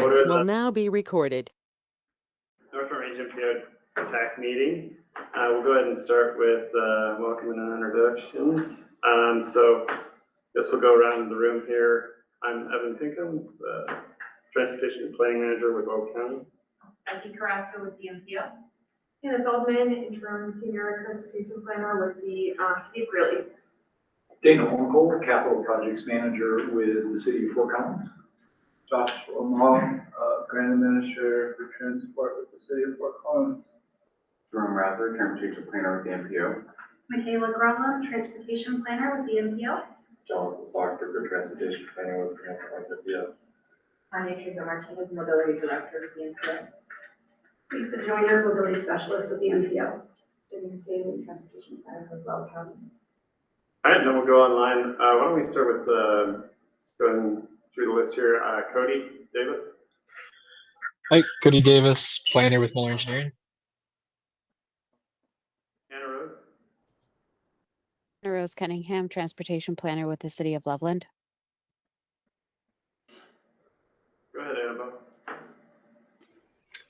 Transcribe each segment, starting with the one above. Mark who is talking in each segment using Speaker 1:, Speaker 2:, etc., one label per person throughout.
Speaker 1: Conference will now be recorded.
Speaker 2: NFRMPO TAC meeting. We'll go ahead and start with welcome and introductions. So this will go around the room here. I'm Evan Pinkham, the Transportation and Planning Manager with Oak County.
Speaker 3: Becky Carrasco with the NPO.
Speaker 4: Hannah Feldman, Interim Senior Transportation Planner with the City of Greeley.
Speaker 5: Dana Horncole, Capital Projects Manager with the City of Fort Collins.
Speaker 6: Josh Lamont, Grant Administrator for Transport with the City of Fort Collins.
Speaker 7: Jerome Rather, Transportation Planner with the NPO.
Speaker 3: Michaela Grunland, Transportation Planner with the NPO.
Speaker 7: Jonathan Stockbroker, Transportation Planner with the NPO.
Speaker 4: Tanya Trigger Martinez, Mobility Director with the NPO. Lisa Joyner, Mobility Specialist with the NPO. Denise Staley, Transportation Planner with Oak County.
Speaker 2: All right, then we'll go online. Why don't we start with going through the list here? Cody Davis.
Speaker 8: Hi, Cody Davis, Planner with Muller Engineering.
Speaker 2: Anna Rose.
Speaker 1: Anna Rose Cunningham, Transportation Planner with the City of Loveland.
Speaker 2: Go ahead, Annabelle.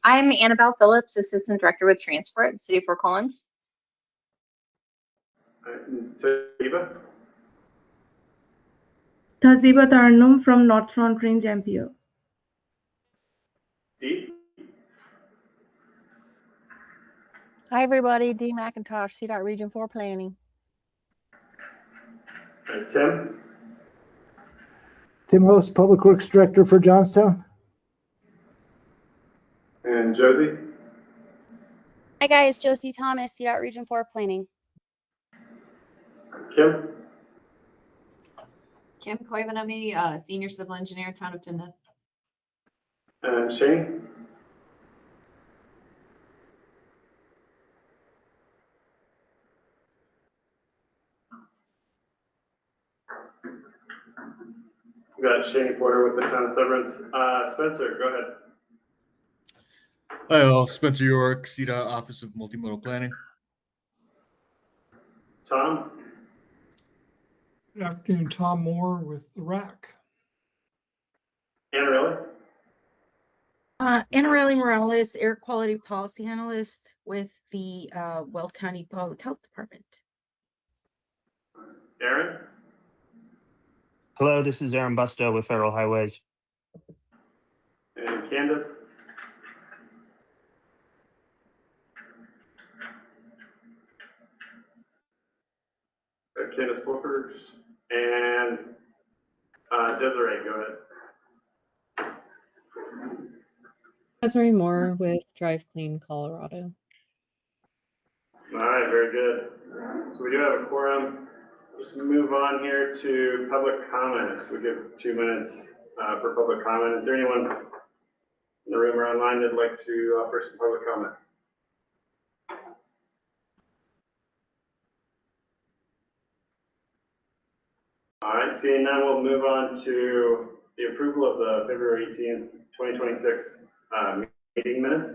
Speaker 9: I'm Annabelle Phillips, Assistant Director with Transport at the City of Fort Collins.
Speaker 2: All right, and Taziba.
Speaker 10: Taziba Tarnum from North Front Range MPO.
Speaker 2: Dee.
Speaker 11: Hi, everybody. Dee McIntosh, CDOT Region 4 Planning.
Speaker 2: All right, Tim.
Speaker 12: Tim Host, Public Works Director for Johnstown.
Speaker 2: And Josie.
Speaker 13: Hi, guys. Josie Thomas, CDOT Region 4 Planning.
Speaker 2: Kim.
Speaker 14: Kim Koivanami, Senior Civil Engineer, Town of Timnath.
Speaker 2: And Shane. We got Shane Porter with the Town of Severance. Spencer, go ahead.
Speaker 15: Hi all, Spencer York, CDOT Office of Multimodal Planning.
Speaker 2: Tom.
Speaker 16: Good afternoon, Tom Moore with the RAC.
Speaker 2: Anarelli.
Speaker 17: Anarelli Morales, Air Quality Policy Analyst with the Weld County Public Health Department.
Speaker 2: Aaron.
Speaker 18: Hello, this is Aaron Busto with Federal Highways.
Speaker 2: And Candace. Candace Wolfers. And Desiree, go ahead.
Speaker 19: Desiree Moore with Drive Clean Colorado.
Speaker 2: All right, very good. So we do have a quorum. Just move on here to public comments. We give 2 minutes for public comment. Is there anyone in the room or online that'd like to offer some public comment? All right, seeing none, we'll move on to the approval of the February 18th, 2026 meeting minutes.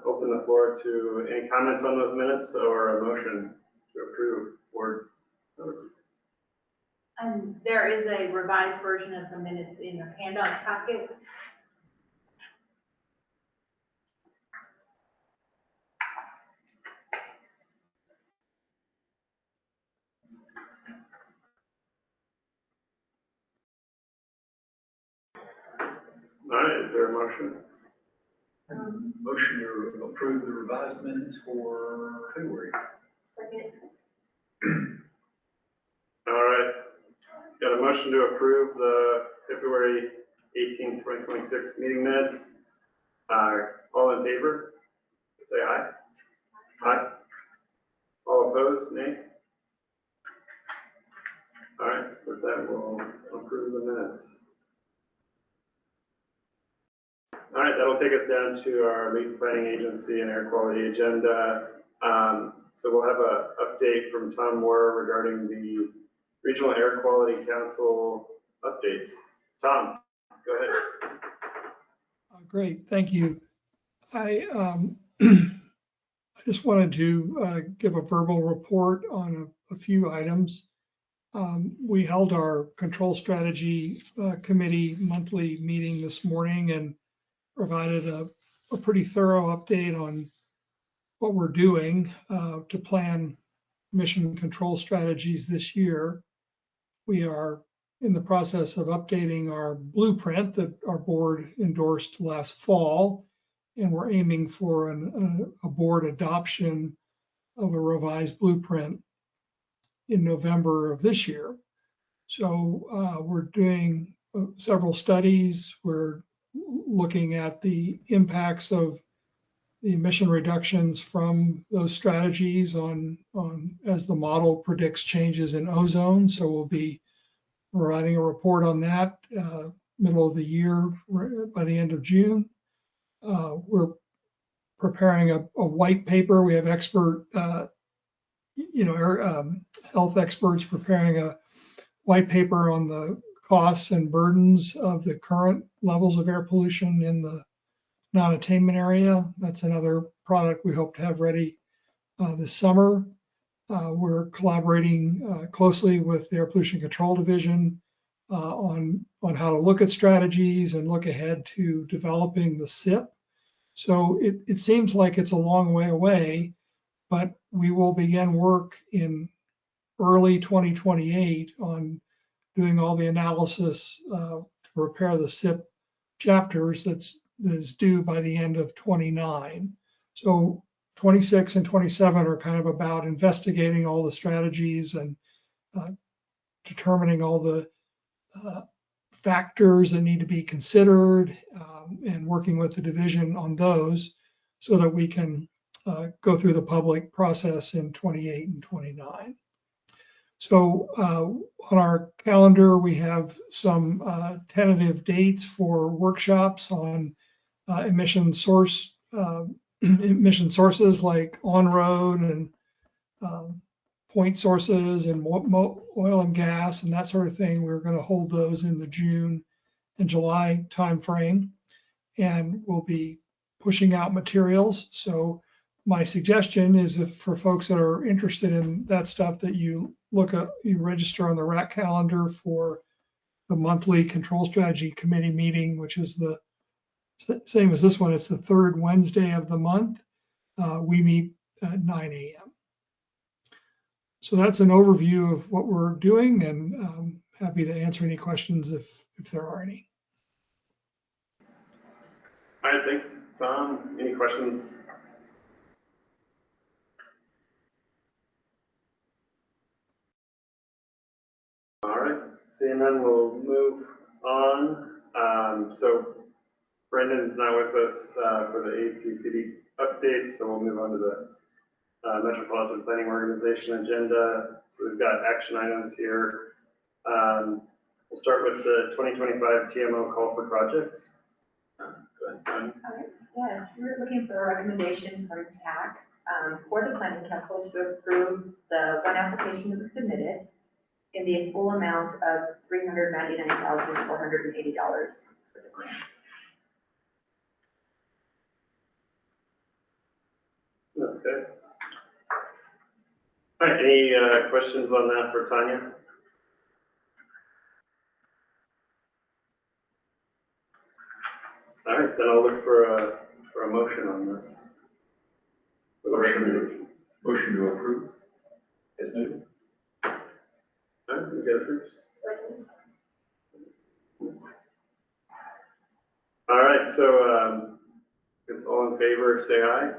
Speaker 2: Open the floor to any comments on those minutes or a motion to approve or.
Speaker 3: And there is a revised version of the minutes in your handout packet.
Speaker 2: All right, is there a motion?
Speaker 5: Motion to approve the revised minutes for February.
Speaker 3: Second.
Speaker 2: All right, got a motion to approve the February 18th, 2026 meeting minutes. All in favor, say aye. Aye. All opposed, nay. All right, with that, we'll approve the minutes. All right, that'll take us down to our lead planning agency and air quality agenda. So we'll have an update from Tom Moore regarding the Regional Air Quality Council updates. Tom, go ahead.
Speaker 16: Great, thank you. I just wanted to give a verbal report on a few items. We held our control strategy committee monthly meeting this morning and provided a pretty thorough update on what we're doing to plan mission control strategies this year. We are in the process of updating our blueprint that our board endorsed last fall, and we're aiming for a board adoption of a revised blueprint in November of this year. So we're doing several studies. We're looking at the impacts of the emission reductions from those strategies on as the model predicts changes in ozone. So we'll be writing a report on that middle of the year by the end of June. We're preparing a white paper. We have expert, health experts preparing a white paper on the costs and burdens of the current levels of air pollution in the non-attainment area. That's another product we hope to have ready this summer. We're collaborating closely with the Air Pollution Control Division on how to look at strategies and look ahead to developing the SIP. So it seems like it's a long way away, but we will begin work in early 2028 on doing all the analysis to prepare the SIP chapters that is due by the end of 29. So 26 and 27 are kind of about investigating all the strategies and determining all the factors that need to be considered and working with the division on those so that we can go through the public process in 28 and 29. So on our calendar, we have some tentative dates for workshops on emission sources like on-road and point sources and oil and gas and that sort of thing. We're going to hold those in the June and July timeframe, and we'll be pushing out materials. So my suggestion is, if for folks that are interested in that stuff, that you register on the RAC calendar for the monthly control strategy committee meeting, which is the same as this one. It's the third Wednesday of the month. We meet at 9 a.m. So that's an overview of what we're doing, and I'm happy to answer any questions if there are any.
Speaker 2: All right, thanks, Tom. Any questions? All right, seeing none, we'll move on. So Brendan's now with us for the APCD updates, so we'll move on to the Metropolitan Planning Organization agenda. So we've got action items here. We'll start with the 2025 TMO call for projects. Go ahead, Tanya.
Speaker 4: All right. Yes, we're looking for a recommendation from TAC for the Planning Council to approve the one application that was submitted in the full amount of $399,480 for the grant.
Speaker 2: Okay. All right, any questions on that for Tanya? All right, then I'll look for a motion on this.
Speaker 5: Motion to approve. Is noted.
Speaker 2: All right, you get it first.
Speaker 4: Second.
Speaker 2: All right, so is all in favor, say aye.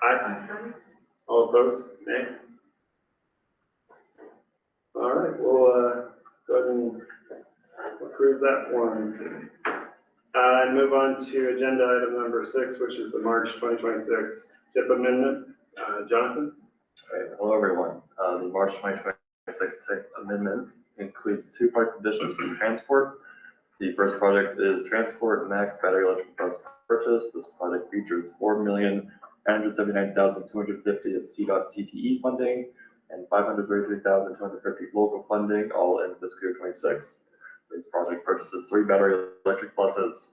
Speaker 2: Aye. All opposed, nay. All right, we'll go ahead and approve that one. And move on to agenda item number 6, which is the March 2026 TIP amendment. Jonathan?
Speaker 7: All right, hello everyone. The March 2026 TIP amendment includes 2 project additions for transport. The first project is Transport Max Battery Electric Bus Purchase. This project features $4,979,250 of CDOT CTE funding and $533,250 local funding, all in fiscal year 26. This project purchases 3 battery electric buses.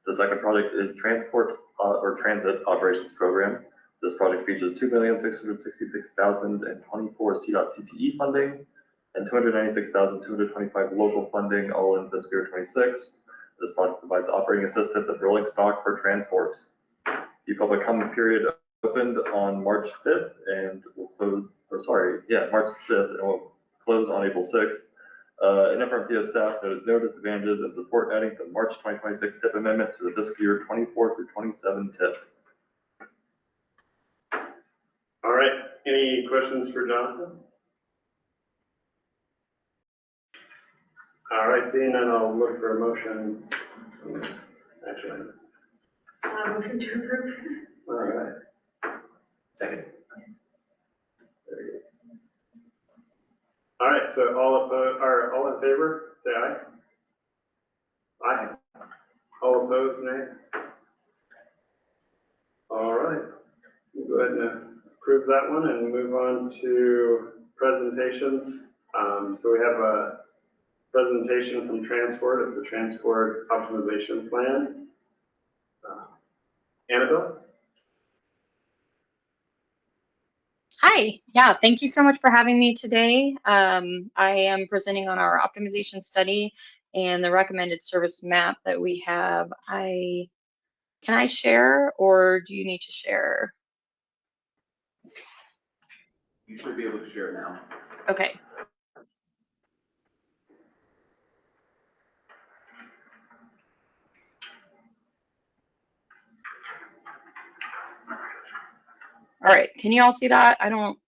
Speaker 7: The second project is Transport or Transit Operations Program. This project features $2,666,024 CDOT CTE funding and $296,225 local funding, all in fiscal year 26. This project provides operating assistance and rolling stock for transport. The public comment period opened on March 5th and will close, March 5th and will close on April 6th. NFRMPO staff noted no disadvantages and support adding the March 2026 TIP amendment to the fiscal year 24 through 27 TIP.
Speaker 2: All right, any questions for Jonathan? All right, seeing none, I'll look for a motion. Actually,
Speaker 3: Motion to approve.
Speaker 2: all right.
Speaker 5: Second.
Speaker 2: Very good. All right, so all in favor, say aye. Aye. All opposed, nay. All right, we'll go ahead and approve that one and move on to presentations. So we have a presentation from Transport. It's a transport optimization plan. Annabelle?
Speaker 9: Hi, yeah, thank you so much for having me today. I am presenting on our optimization study and the recommended service map that we have. Can I share, or do you need to share?
Speaker 5: You should be able to share now.
Speaker 9: Okay. All right, can you all see that? I don't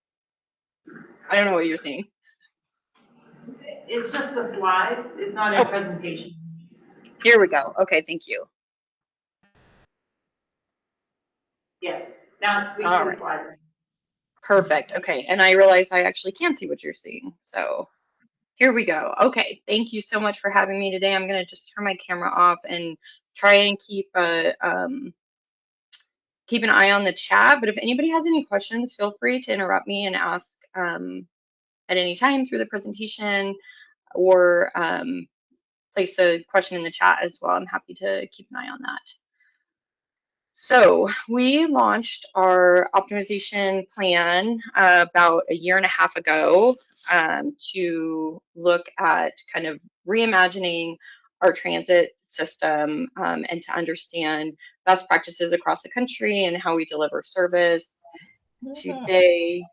Speaker 9: know what you're seeing.
Speaker 3: It's just the slides. It's not a presentation.
Speaker 9: Here we go. Okay, thank you.
Speaker 3: Yes. Now we
Speaker 9: All
Speaker 3: see
Speaker 9: right.
Speaker 3: the slides.
Speaker 9: Perfect. Okay, and I realize I actually can see what you're seeing. So here we go. Okay, thank you so much for having me today. I'm gonna just turn my camera off and try and keep an eye on the chat. But if anybody has any questions, feel free to interrupt me and ask at any time through the presentation, or place a question in the chat as well. I'm happy to keep an eye on that. So we launched our optimization plan about a year and a half ago to look at kind of reimagining our transit system and to understand best practices across the country and how we deliver service. Today,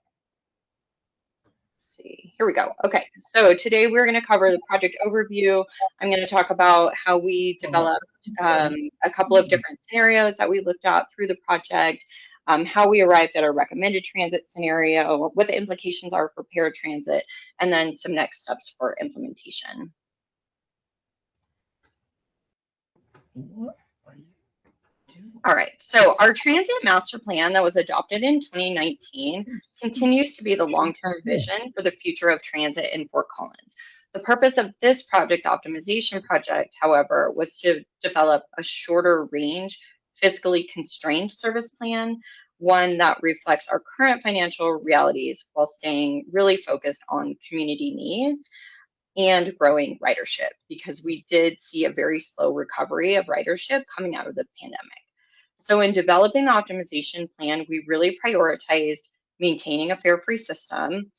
Speaker 9: see, here we go. Okay, so today we're going to cover the project overview. I'm going to talk about how we developed a couple of different scenarios that we looked at through the project, how we arrived at our recommended transit scenario, what the implications are for paratransit, and then some next steps for implementation. All right, so our transit master plan that was adopted in 2019 continues to be the long-term vision for the future of transit in Fort Collins. The purpose of this project optimization project, however, was to develop a shorter range, fiscally constrained service plan, one that reflects our current financial realities while staying really focused on community needs and growing ridership, because we did see a very slow recovery of ridership coming out of the pandemic. So in developing the optimization plan, we really prioritized maintaining a fare-free system,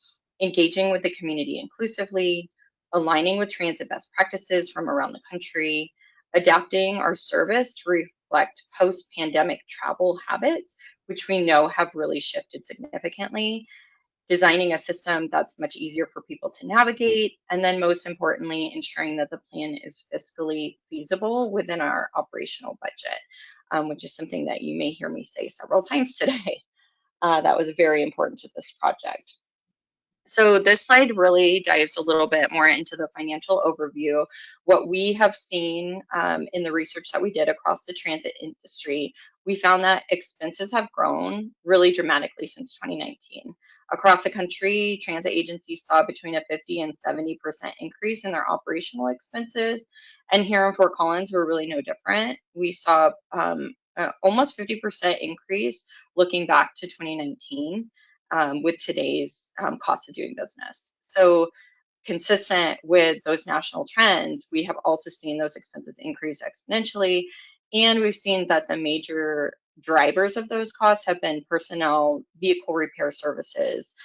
Speaker 9: engaging with the community inclusively, aligning with transit best practices from around the country, adapting our service to reflect post-pandemic travel habits, which we know have really shifted significantly, designing a system that's much easier for people to navigate, and then most importantly, ensuring that the plan is fiscally feasible within our operational budget, which is something that you may hear me say several times today. That was very important to this project. So this slide really dives a little bit more into the financial overview. What we have seen in the research that we did across the transit industry, we found that expenses have grown really dramatically since 2019. Across the country, transit agencies saw between a 50 and 70% increase in their operational expenses. And here in Fort Collins, we're really no different. We saw almost 50% increase looking back to 2019. With today's cost of doing business. So consistent with those national trends, we have also seen those expenses increase exponentially. And we've seen that the major drivers of those costs have been personnel, vehicle repair services,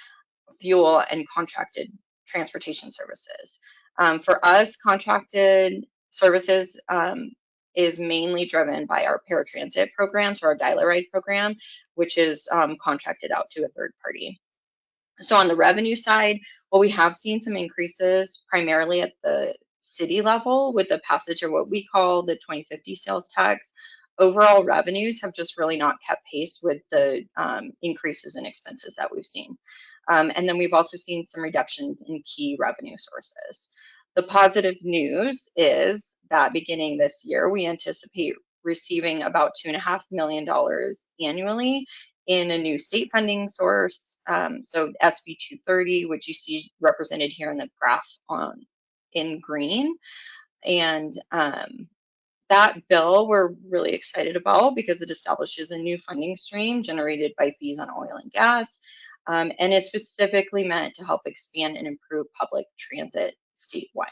Speaker 9: fuel, and contracted transportation services. For us, contracted services is mainly driven by our paratransit program, so our Dial-A-Ride program, which is contracted out to a third party. So on the revenue side, well, we have seen some increases primarily at the city level with the passage of what we call the 2050 sales tax. Overall revenues have just really not kept pace with the increases in expenses that we've seen. And then we've also seen some reductions in key revenue sources. The positive news is that beginning this year, we anticipate receiving about $2.5 million annually in a new state funding source. So SB 230, which you see represented here in the graph in green. And that bill we're really excited about because it establishes a new funding stream generated by fees on oil and gas, and is specifically meant to help expand and improve public transit statewide.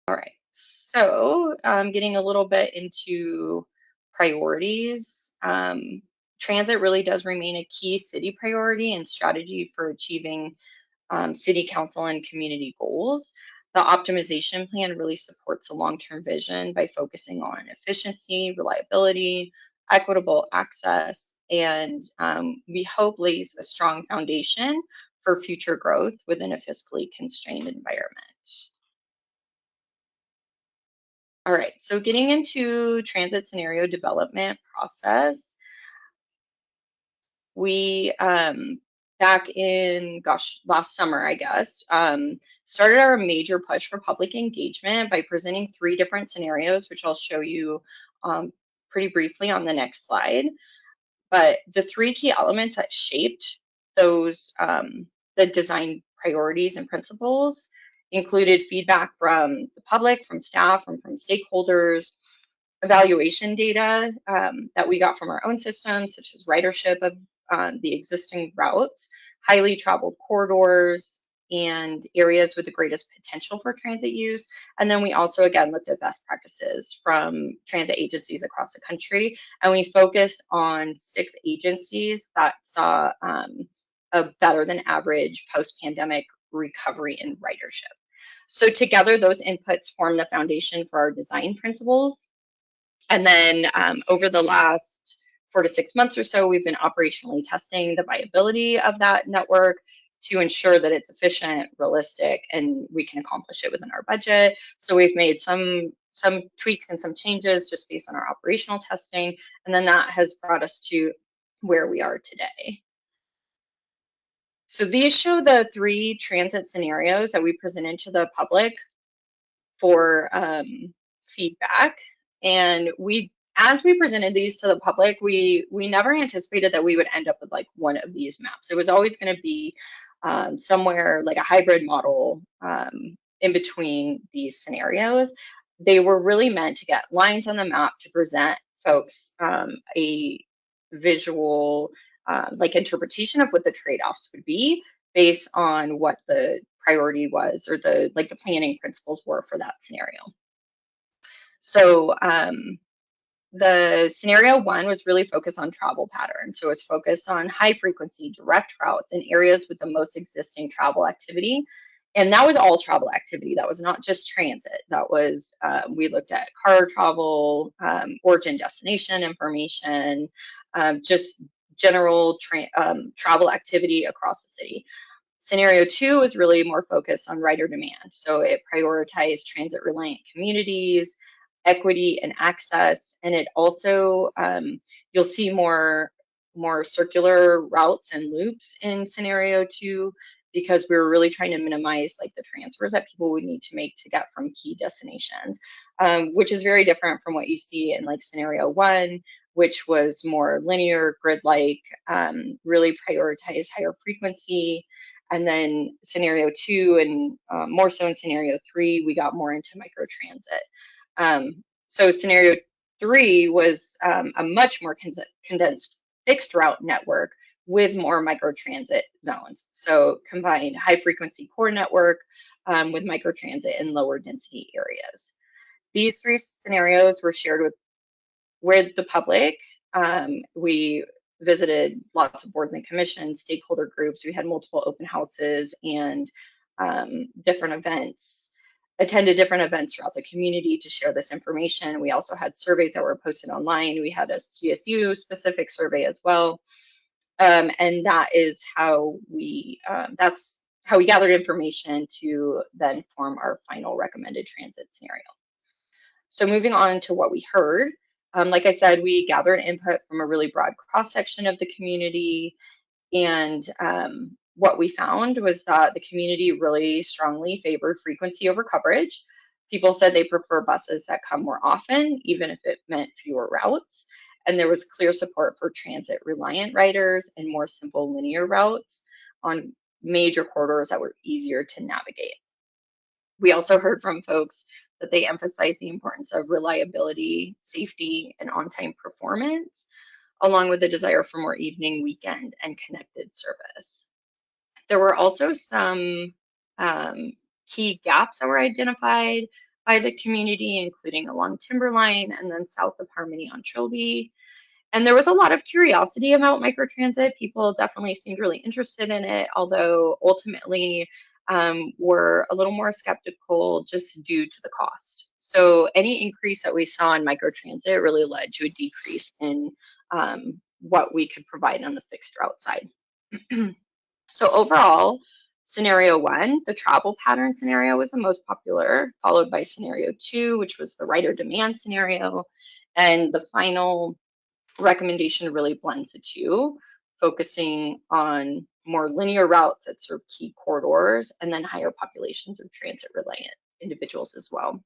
Speaker 9: All right, so getting a little bit into priorities. Transit really does remain a key city priority and strategy for achieving city council and community goals. The optimization plan really supports a long-term vision by focusing on efficiency, reliability, equitable access, and we hope lays a strong foundation for future growth within a fiscally constrained environment. All right, so getting into transit scenario development process, we back in, last summer, I guess, started our major push for public engagement by presenting 3 different scenarios, which I'll show you pretty briefly on the next slide. But the 3 key elements that shaped those, the design priorities and principles included feedback from the public, from staff, and from stakeholders, evaluation data that we got from our own systems, such as ridership of the existing routes, highly traveled corridors, and areas with the greatest potential for transit use. And then we also, again, looked at best practices from transit agencies across the country. And we focused on 6 agencies that saw a better than average post-pandemic recovery in ridership. So together, those inputs form the foundation for our design principles. And then over the last 4 to 6 months or so, we've been operationally testing the viability of that network to ensure that it's efficient, realistic, and we can accomplish it within our budget. So we've made some tweaks and some changes just based on our operational testing, and then that has brought us to where we are today. So these show the 3 transit scenarios that we presented to the public for feedback. And as we presented these to the public, we never anticipated that we would end up with like one of these maps. It was always going to be somewhere like a hybrid model in between these scenarios. They were really meant to get lines on the map to present folks a visual like interpretation of what the trade-offs would be based on what the priority was or the planning principles were for that scenario. So the scenario 1 was really focused on travel patterns. So it's focused on high frequency direct routes in areas with the most existing travel activity. And that was all travel activity. That was not just transit. That was, we looked at car travel, origin destination information, just general travel activity across the city. Scenario 2 is really more focused on rider demand. So it prioritized transit reliant communities, equity and access, and it also, you'll see more circular routes and loops in scenario 2 because we were really trying to minimize like the transfers that people would need to make to get from key destinations, which is very different from what you see in like scenario 1, which was more linear, grid-like, really prioritized higher frequency. And then scenario 2 and more so in scenario 3, we got more into microtransit. So scenario 3 was a much more condensed fixed route network with more microtransit zones. So combined high frequency core network with microtransit in lower density areas. These 3 scenarios were shared with the public. We visited lots of boards and commissions, stakeholder groups. We had multiple open houses and different events, attended different events throughout the community to share this information. We also had surveys that were posted online. We had a CSU specific survey as well. And that is how that's how we gathered information to then form our final recommended transit scenario. So moving on to what we heard, like I said, we gathered input from a really broad cross-section of the community. And what we found was that the community really strongly favored frequency over coverage. People said they prefer buses that come more often, even if it meant fewer routes. And there was clear support for transit reliant riders and more simple linear routes on major corridors that were easier to navigate. We also heard from folks that they emphasize the importance of reliability, safety, and on-time performance, along with the desire for more evening, weekend, and connected service. There were also some key gaps that were identified by the community, including along Timberline and then south of Harmony on Trilby. And there was a lot of curiosity about microtransit. People definitely seemed really interested in it, although ultimately were a little more skeptical just due to the cost. So any increase that we saw in microtransit really led to a decrease in what we could provide on the fixed route side. So overall, scenario 1, the travel pattern scenario, was the most popular, followed by scenario 2, which was the rider demand scenario. And the final recommendation really blends the two, focusing on more linear routes that serve key corridors and then higher populations of transit reliant individuals as well.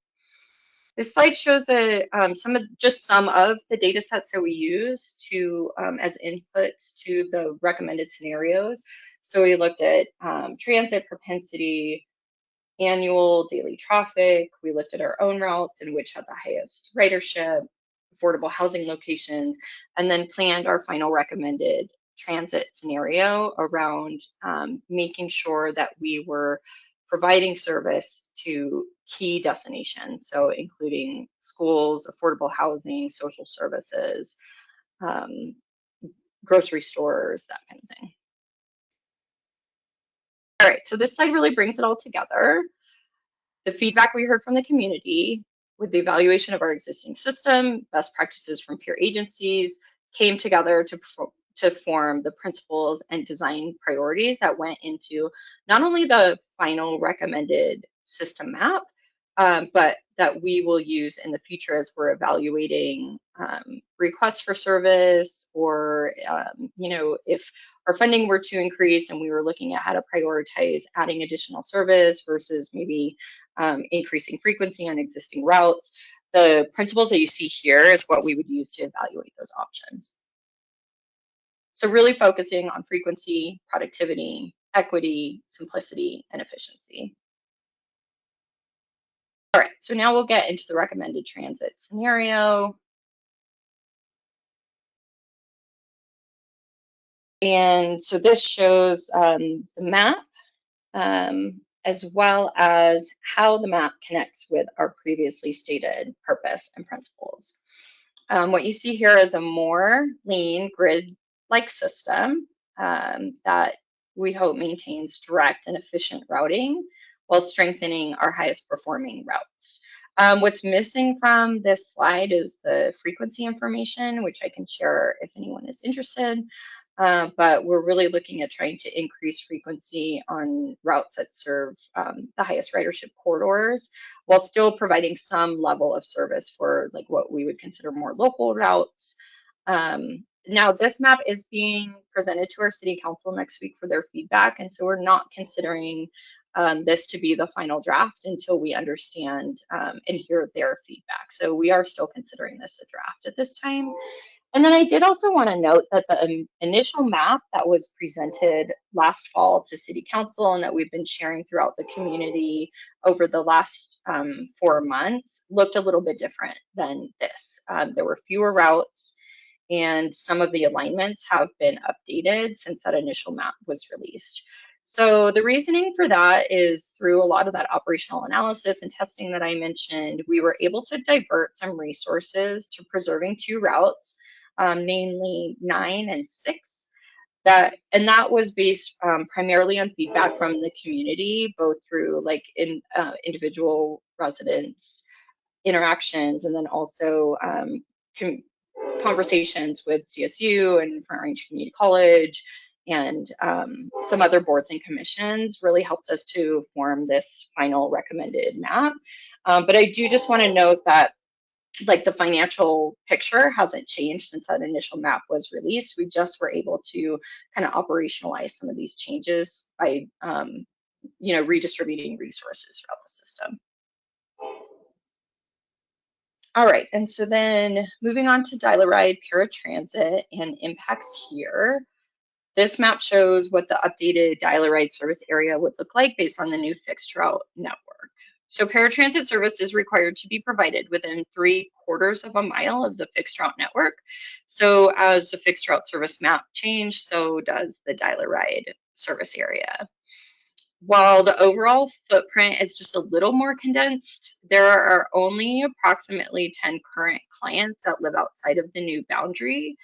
Speaker 9: This slide shows the, some of the data sets that we use to as inputs to the recommended scenarios. So we looked at transit propensity, annual daily traffic. We looked at our own routes and which had the highest ridership, affordable housing locations, and then planned our final recommended transit scenario around making sure that we were providing service to key destinations, so including schools, affordable housing, social services, grocery stores, that kind of thing. All right, so this slide really brings it all together. The feedback we heard from the community with the evaluation of our existing system, best practices from peer agencies, came together to form the principles and design priorities that went into not only the final recommended system map, but that we will use in the future as we're evaluating requests for service, or if our funding were to increase and we were looking at how to prioritize adding additional service versus maybe increasing frequency on existing routes. The principles that you see here is what we would use to evaluate those options. So really focusing on frequency, productivity, equity, simplicity, and efficiency. All right, so now we'll get into the recommended transit scenario. And so this shows the map, as well as how the map connects with our previously stated purpose and principles. What you see here is a more lean grid-like system that we hope maintains direct and efficient routing while strengthening our highest performing routes. What's missing from this slide is the frequency information, which I can share if anyone is interested. But we're really looking at trying to increase frequency on routes that serve the highest ridership corridors, while still providing some level of service for like what we would consider more local routes. Now this map is being presented to our city council next week for their feedback, and so we're not considering this to be the final draft until we understand and hear their feedback. So we are still considering this a draft at this time. And then I did also want to note that the initial map that was presented last fall to City Council and that we've been sharing throughout the community over the last 4 months looked a little bit different than this. There were fewer routes, and some of the alignments have been updated since that initial map was released. So the reasoning for that is through a lot of that operational analysis and testing that I mentioned, we were able to divert some resources to preserving 2 routes namely 9 and 6. That was based primarily on feedback from the community, both through like individual residents interactions, and then also conversations with CSU and Front Range Community College and some other boards and commissions really helped us to form this final recommended map. But I do just want to note that like the financial picture hasn't changed since that initial map was released. We just were able to kind of operationalize some of these changes by redistributing resources throughout the system. All right, and so then moving on to dial-a-ride paratransit and impacts here. This map shows what the updated dial-a-ride service area would look like based on the new fixed route network. So paratransit service is required to be provided within 3/4 of a mile of the fixed route network. So as the fixed route service map changed, so does the dial-a-ride service area. While the overall footprint is just a little more condensed, there are only approximately 10 current clients that live outside of the new boundary.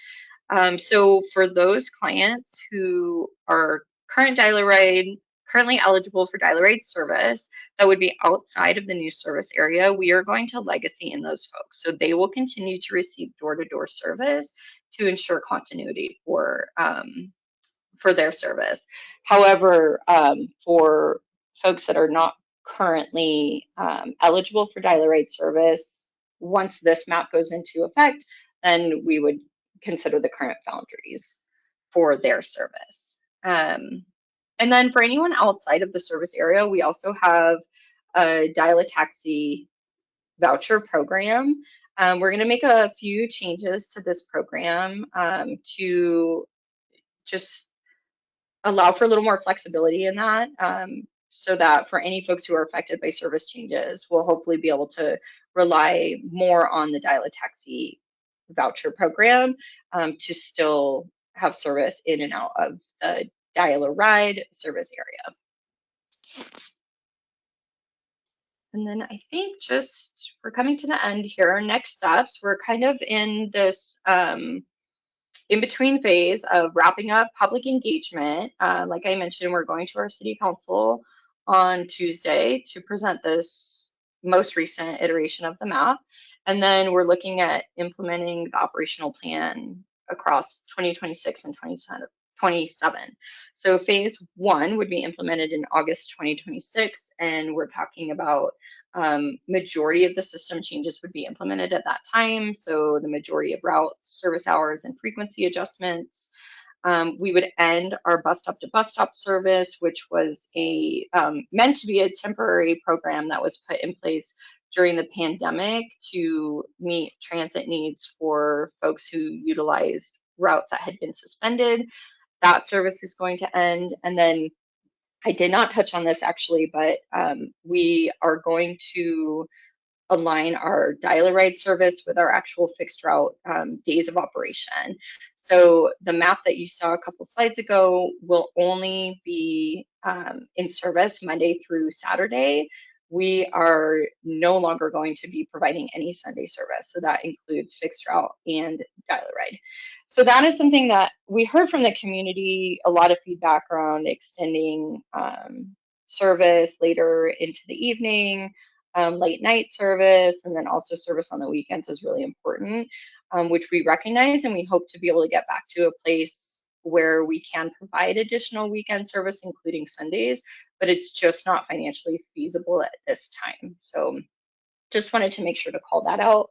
Speaker 9: So for those clients who are currently eligible for dial-a-ride service that would be outside of the new service area, we are going to legacy in those folks. So they will continue to receive door-to-door service to ensure continuity for their service. However, for folks that are not currently eligible for dial-a-ride service, once this map goes into effect, then we would consider the current boundaries for their service. And then for anyone outside of the service area, we also have a dial-a-taxi voucher program. We're going to make a few changes to this program to just allow for a little more flexibility in that, so that for any folks who are affected by service changes, we'll hopefully be able to rely more on the dial-a-taxi voucher program to still have service in and out of the dial-a-ride service area. And then I think just we're coming to the end here. Next steps, we're kind of in this in-between phase of wrapping up public engagement. Like I mentioned, we're going to our city council on Tuesday to present this most recent iteration of the map. And then we're looking at implementing the operational plan across 2026 and 2027. So phase 1 would be implemented in August 2026, and we're talking about majority of the system changes would be implemented at that time. So the majority of routes, service hours, and frequency adjustments. We would end our bus stop to bus stop service, which was meant to be a temporary program that was put in place during the pandemic to meet transit needs for folks who utilized routes that had been suspended. That service is going to end. And then I did not touch on this actually, but we are going to align our dial-a-ride service with our actual fixed route days of operation. So the map that you saw a couple slides ago will only be in service Monday through Saturday. We are no longer going to be providing any Sunday service. So that includes fixed route and dial-a-ride. So that is something that we heard from the community, a lot of feedback around extending service later into the evening, late night service, and then also service on the weekends is really important, which we recognize, and we hope to be able to get back to a place where we can provide additional weekend service, including Sundays, but it's just not financially feasible at this time. So just wanted to make sure to call that out.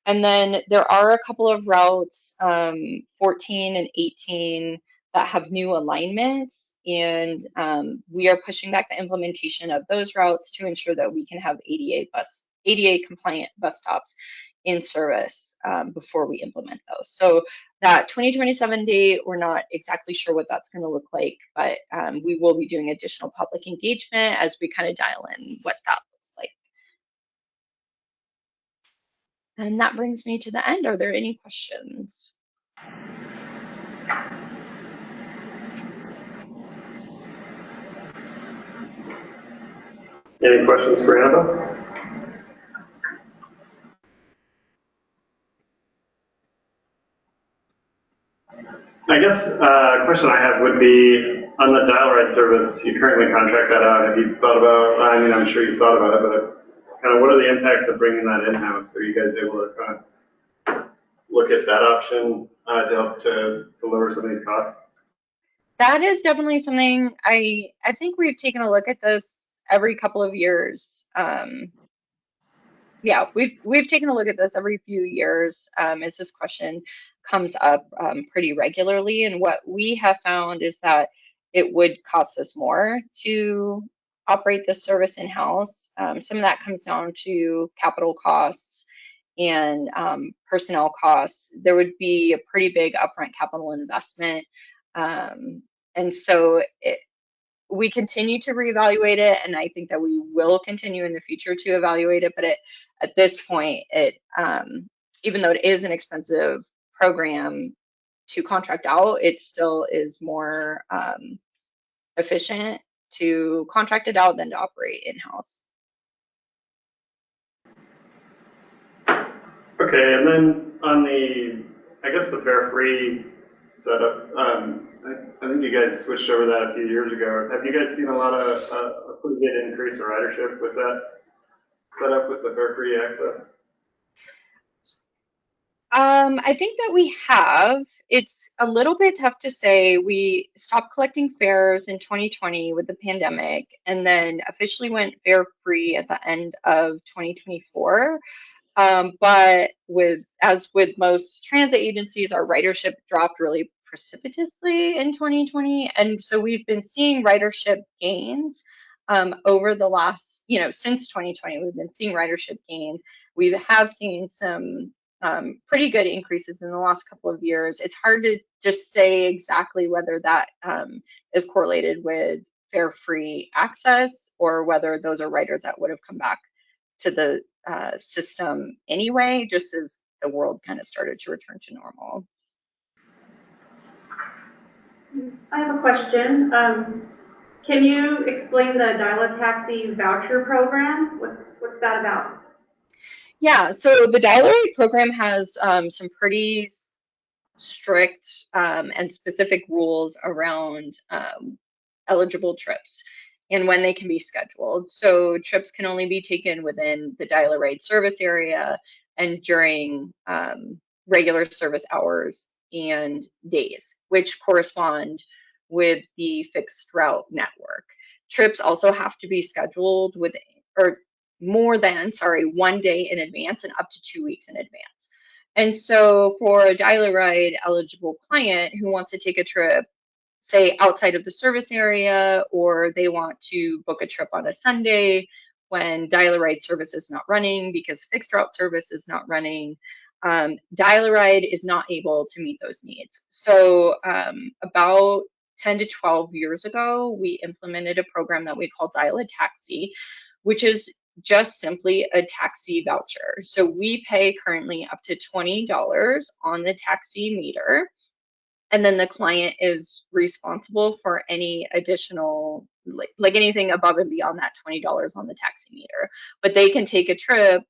Speaker 9: And then there are a couple of routes, 14 and 18, that have new alignments, and we are pushing back the implementation of those routes to ensure that we can have ADA compliant bus stops in service before we implement those. So that 2027 date, we're not exactly sure what that's going to look like, but we will be doing additional public engagement as we kind of dial in what that looks like. And that brings me to the end. Are there any questions?
Speaker 2: Any questions for Annabelle? I guess a question I have would be on the dial ride service, you currently contract that out. Have you thought about, I mean, I'm sure you've thought about it, but kind of what are the impacts of bringing that in-house? Are you guys able to kind of look at that option to help to lower some of these costs?
Speaker 9: That is definitely something I think we've taken a look at this every couple of years. Yeah, we've taken a look at this every few years as this question comes up pretty regularly. And what we have found is that it would cost us more to operate this service in-house. Some of that comes down to capital costs and personnel costs. There would be a pretty big upfront capital investment. And so we continue to reevaluate it, and I think that we will continue in the future to evaluate it. But at this point, even though it is an expensive program to contract out, it still is more efficient to contract it out than to operate in-house.
Speaker 2: Okay, and then on the, I guess the fare free setup, I think you guys switched over that a few years ago. Have you guys seen a lot of a pretty good increase in ridership with that setup with the fare free access?
Speaker 9: I think that we have. It's a little bit tough to say. We stopped collecting fares in 2020 with the pandemic, and then officially went fare free at the end of 2024. But as with most transit agencies, our ridership dropped really precipitously in 2020. And so we've been seeing ridership gains over the last, since 2020, we've been seeing ridership gains. We have seen some pretty good increases in the last couple of years. It's hard to just say exactly whether that is correlated with fare-free access or whether those are riders that would have come back to the system anyway, just as the world kind of started to return to normal.
Speaker 3: I have a question. Can you explain the Dial-A-Taxi voucher program? What's that about?
Speaker 9: Yeah, so the Dial-A program has some pretty strict and specific rules around eligible trips and when they can be scheduled. So trips can only be taken within the Dial-A service area and during regular service hours and days, which correspond with the fixed route network. Trips also have to be scheduled with, or more than, 1 day in advance and up to 2 weeks in advance. And so for a Dial-A eligible client who wants to take a trip, say outside of the service area, or they want to book a trip on a Sunday when Dial-A service is not running because fixed route service is not running, Dial-A is not able to meet those needs. So about 10 to 12 years ago, we implemented a program that we call Dial-A-Taxi, which is just simply a taxi voucher. So we pay currently up to $20 on the taxi meter, and then the client is responsible for any additional, like anything above and beyond that $20 on the taxi meter. But they can take a trip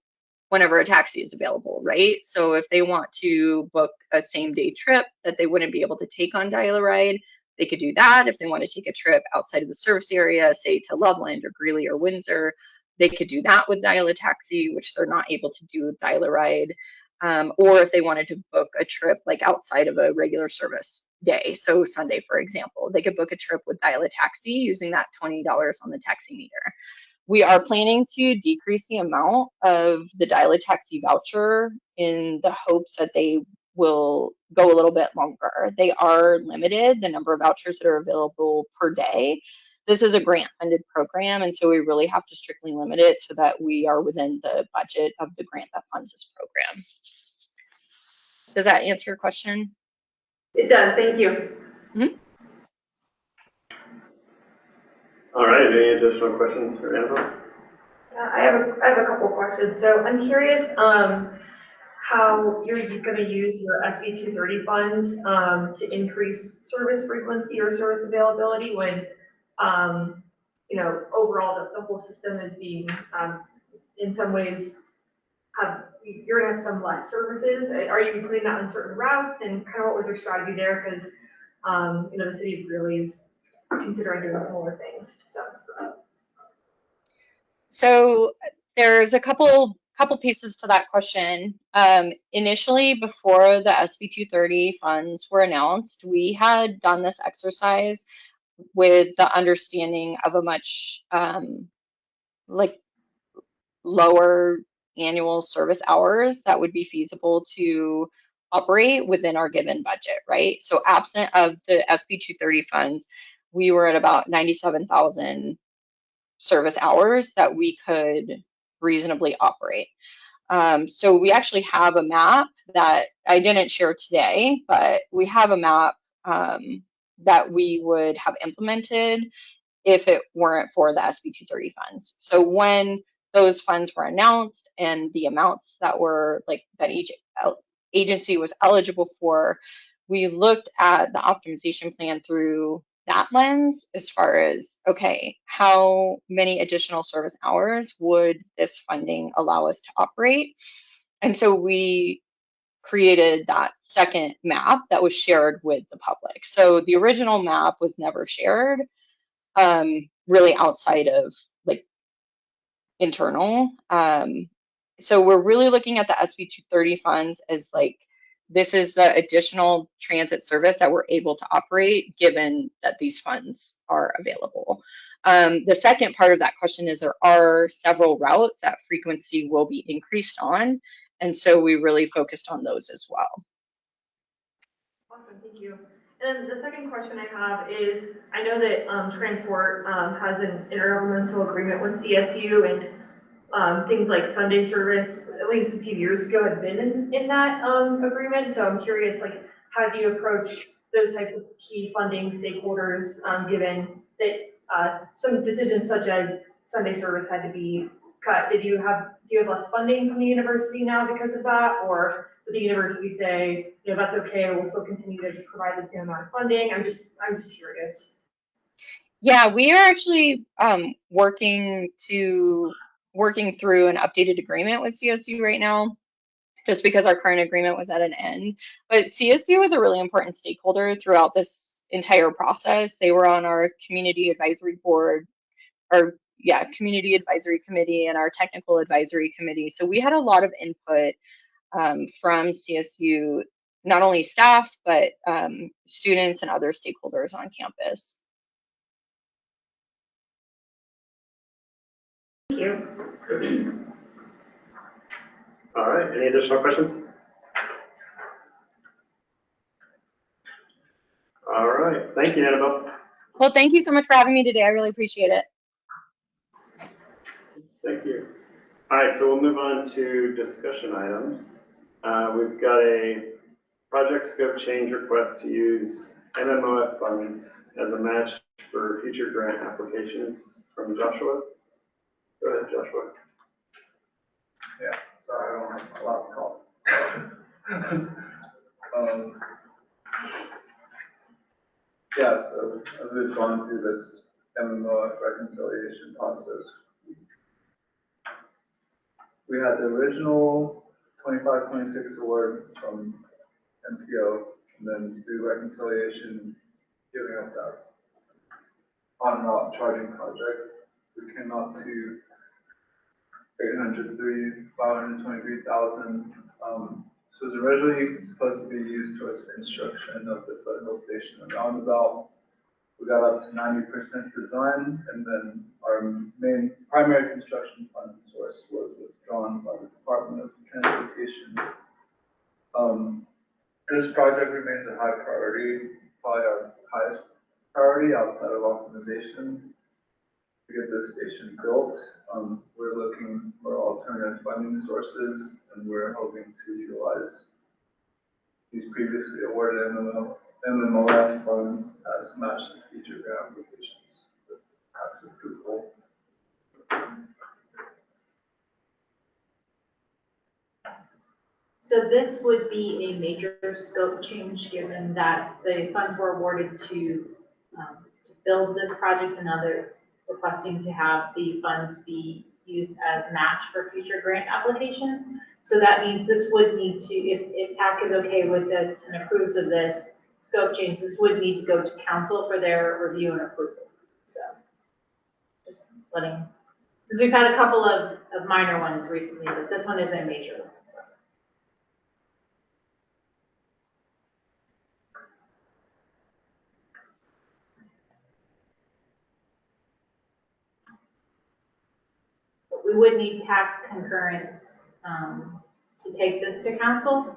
Speaker 9: whenever a taxi is available, right? So if they want to book a same day trip that they wouldn't be able to take on Dial-A, they could do that. If they want to take a trip outside of the service area, say to Loveland or Greeley or Windsor, they could do that with Dial-A-Taxi, which they're not able to do with Dial-A. Or if they wanted to book a trip like outside of a regular service day, so Sunday, for example, they could book a trip with Dial-A-Taxi using that $20 on the taxi meter. We are planning to decrease the amount of the Dial-A-Taxi voucher in the hopes that they will go a little bit longer. They are limited, the number of vouchers that are available per day. This is a grant-funded program, and so we really have to strictly limit it so that we are within the budget of the grant that funds this program. Does that answer your question?
Speaker 3: It does, thank you.
Speaker 9: Mm-hmm.
Speaker 2: All right, any additional questions for Angela?
Speaker 4: I have a couple questions. So I'm curious how you're going to use your SB 230 funds to increase service frequency or service availability when overall the whole system is being in some ways you're going to have some less services. Are you putting that on certain routes, and kind of what was your strategy there? Because
Speaker 3: The city of Greeley is considering doing similar things,
Speaker 9: So there's a couple pieces to that question. Initially, before the SB 230 funds were announced, we had done this exercise with the understanding of a much lower annual service hours that would be feasible to operate within our given budget, right? So absent of the SB 230 funds, we were at about 97,000 service hours that we could reasonably operate. So we actually have a map that I didn't share today, but we have a map that we would have implemented if it weren't for the SB 230 funds. So when those funds were announced and the amounts that were that each agency was eligible for, we looked at the optimization plan through that lens as far as, okay, how many additional service hours would this funding allow us to operate? And so we created that second map that was shared with the public. So the original map was never shared, really outside of internal. So we're really looking at the SB 230 funds as this is the additional transit service that we're able to operate given that these funds are available. The second part of that question is there are several routes that frequency will be increased on. And so we really focused on those as well.
Speaker 3: Awesome, thank you. And then the second question I have is, I know that Transport has an intergovernmental agreement with CSU, and things like Sunday service, at least a few years ago, had been in that agreement. So I'm curious, how do you approach those types of key funding stakeholders, given that some decisions such as Sunday service had to be cut? Do you have less funding from the university now because of that, or did the university say, that's okay, we'll still continue to provide the same amount of funding? I'm just curious.
Speaker 9: Yeah, we are actually working through an updated agreement with CSU right now, just because our current agreement was at an end. But CSU was a really important stakeholder throughout this entire process. They were on our community advisory board, community advisory committee, and our technical advisory committee. So we had a lot of input from CSU, not only staff, but students and other stakeholders on campus.
Speaker 3: Thank you.
Speaker 2: All right, any additional questions? All right, thank you, Annabelle.
Speaker 9: Well, thank you so much for having me today. I really appreciate it.
Speaker 2: Thank you. All right, so we'll move on to discussion items. We've got a project scope change request to use MMOF funds as a match for future grant applications from Joshua. Go ahead, Joshua.
Speaker 6: Yeah, sorry, I don't have my laptop. Yeah, so as we've gone through this MMOF reconciliation process, we had the original 25-26 award from NPO, and then through reconciliation, giving up that on and off charging project, we came up to 523,000. So it was originally supposed to be used towards construction of the foothill station and roundabout. We got up to 90% design, and then our main primary construction fund source was withdrawn by the Department of Transportation. This project remains a high priority, probably our highest priority outside of optimization to get this station built. We're looking for alternative funding sources, and we're hoping to utilize these previously awarded MMOF funds as matched future grant applications with tax approval.
Speaker 3: So this would be a major scope change, given that the funds were awarded to build this project, and now they're requesting to have the funds be used as match for future grant applications. So that means this would need to, if TAC is okay with this and approves of this,
Speaker 20: scope change, this would need to go to council for their review and approval. So just letting, since we've had a couple of minor ones recently, but this one isn't a major one. So. But we would need TAC concurrence to take this to council.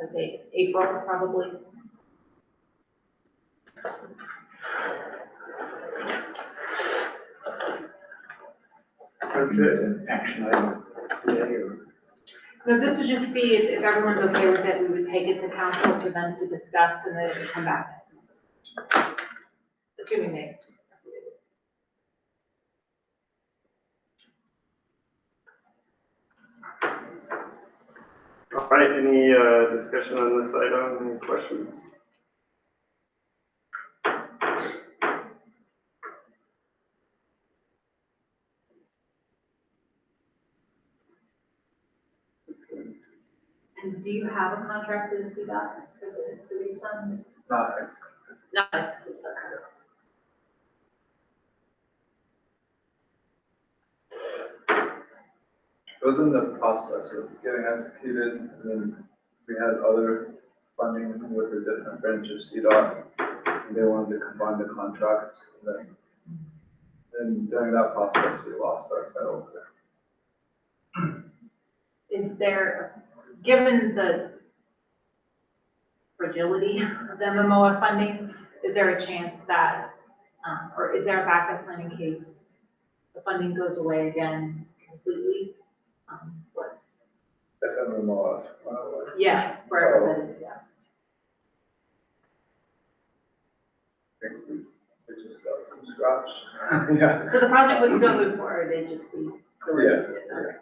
Speaker 20: I'd say April, probably.
Speaker 5: So there's an action item today, or?
Speaker 20: No, this would just be, if everyone's okay with it, we would take it to council for them to discuss and then it would come back next month. Assuming they.
Speaker 2: All right, any discussion on this item, any questions?
Speaker 20: And do you have a contract with CDOT for these funds?
Speaker 6: Not executed.
Speaker 20: Not executed, okay.
Speaker 6: It was in the process of getting executed, and then we had other funding with a different branch of CDOT, and they wanted to combine the contracts, and then during that process, we lost our title.
Speaker 20: Is there, given the fragility of the MMOF funding, is there a chance that, or is there a backup plan in case the funding goes away again completely? What?
Speaker 6: FMMOF.
Speaker 20: Yeah, for everybody, yeah.
Speaker 6: I think we just start from scratch. Yeah.
Speaker 20: So the project would still move forward, they'd just be delayed.
Speaker 6: Yeah.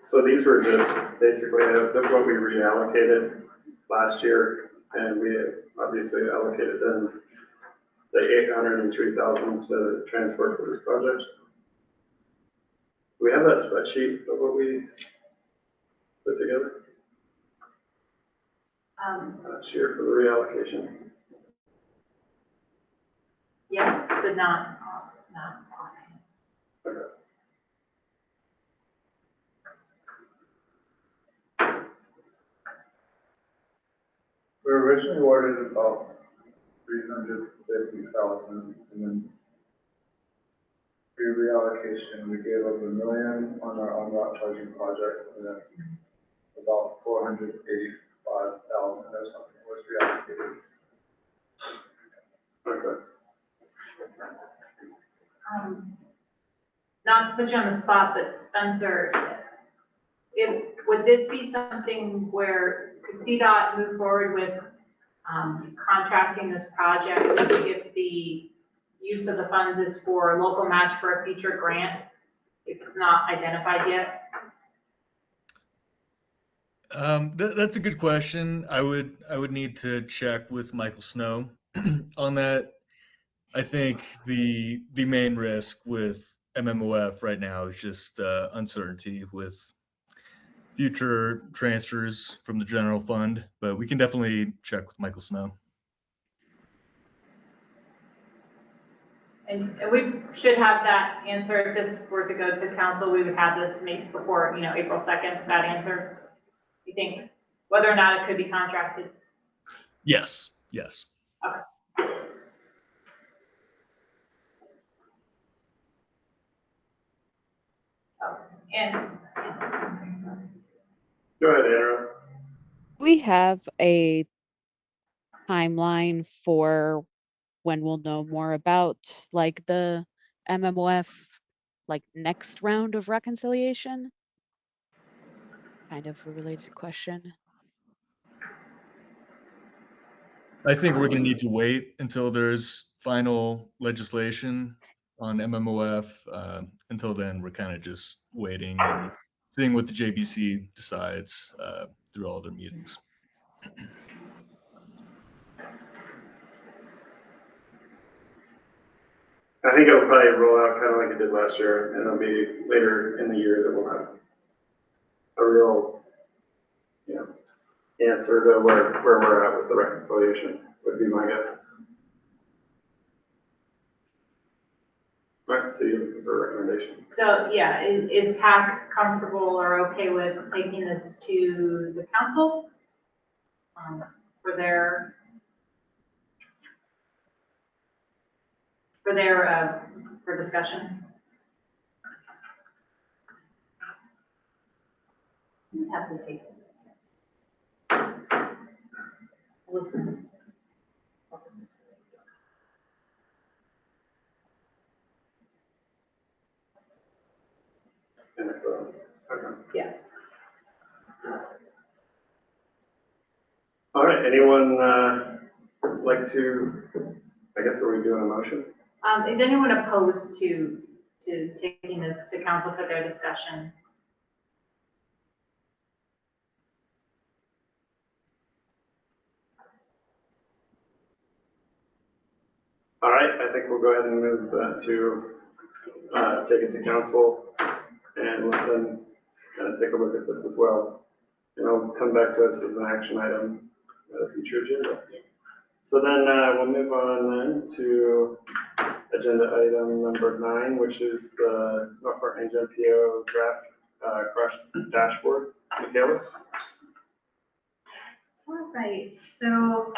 Speaker 2: So these were just basically what we reallocated last year, and we obviously allocated then the 803,000 to transport for this project. Do we have that spreadsheet of what we put together last year for the reallocation?
Speaker 20: Yes, but not.
Speaker 2: Okay.
Speaker 6: We were originally awarded about 350,000, and then through reallocation, we gave up $1 million on our on-route charging project, and then about 485,000 or something was reallocated.
Speaker 2: Okay.
Speaker 20: Not to put you on the spot, but Spencer, would this be something where could CDOT move forward with contracting this project if the use of the funds is for local match for a future grant, if it's not identified yet?
Speaker 15: That's a good question. I would need to check with Michael Snow on that. I think the main risk with MMOF right now is just uncertainty with future transfers from the general fund, but we can definitely check with Michael Snow.
Speaker 20: And we should have that answer. If this were to go to council, we would have this maybe before, April 2nd, that answer. You think whether or not it could be contracted?
Speaker 15: Yes. Yes.
Speaker 20: Okay. Oh, and
Speaker 2: go ahead, Andrew.
Speaker 1: We have a timeline for when we'll know more about like the MMOF like next round of reconciliation? Kind of a related question.
Speaker 15: I think we're going to need to wait until there's final legislation on MMOF. Until then, we're kind of just waiting and seeing what the JBC decides through all their meetings.
Speaker 2: I think it'll probably roll out kind of like it did last year, and it'll be later in the year that we'll have a real, answer to where we're at with the reconciliation, would be my guess. All right, so you're looking for a recommendation.
Speaker 20: So, yeah, is TAC comfortable or okay with taking this to the council for their for discussion? You have to take it.
Speaker 2: And so, okay.
Speaker 20: Yeah.
Speaker 2: All right, anyone like to, I guess, are we doing a motion?
Speaker 20: Is anyone opposed to taking this to council for their discussion?
Speaker 2: All right, I think we'll go ahead and move to take it to council and let them take a look at this as well. And it'll come back to us as an action item at a future agenda. So then we'll move on then to agenda item number 9, which is the NFRMPO draft crash dashboard. Michaela?
Speaker 21: All right, so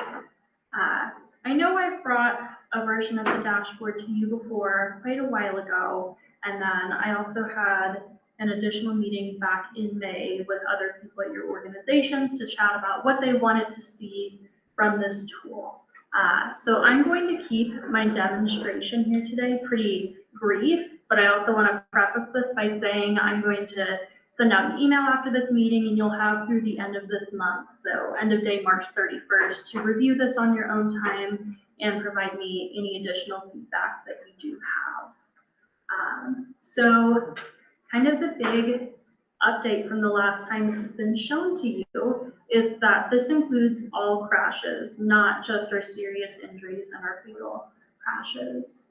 Speaker 21: I know I've brought a version of the dashboard to you before quite a while ago, and then I also had an additional meeting back in May with other people at your organizations to chat about what they wanted to see from this tool. So I'm going to keep my demonstration here today pretty brief, but I also want to preface this by saying I'm going to send out an email after this meeting, and you'll have through the end of this month, so end of day March 31st, to review this on your own time and provide me any additional feedback that you do have. So kind of the big update from the last time this has been shown to you is that this includes all crashes, not just our serious injuries and our fatal crashes.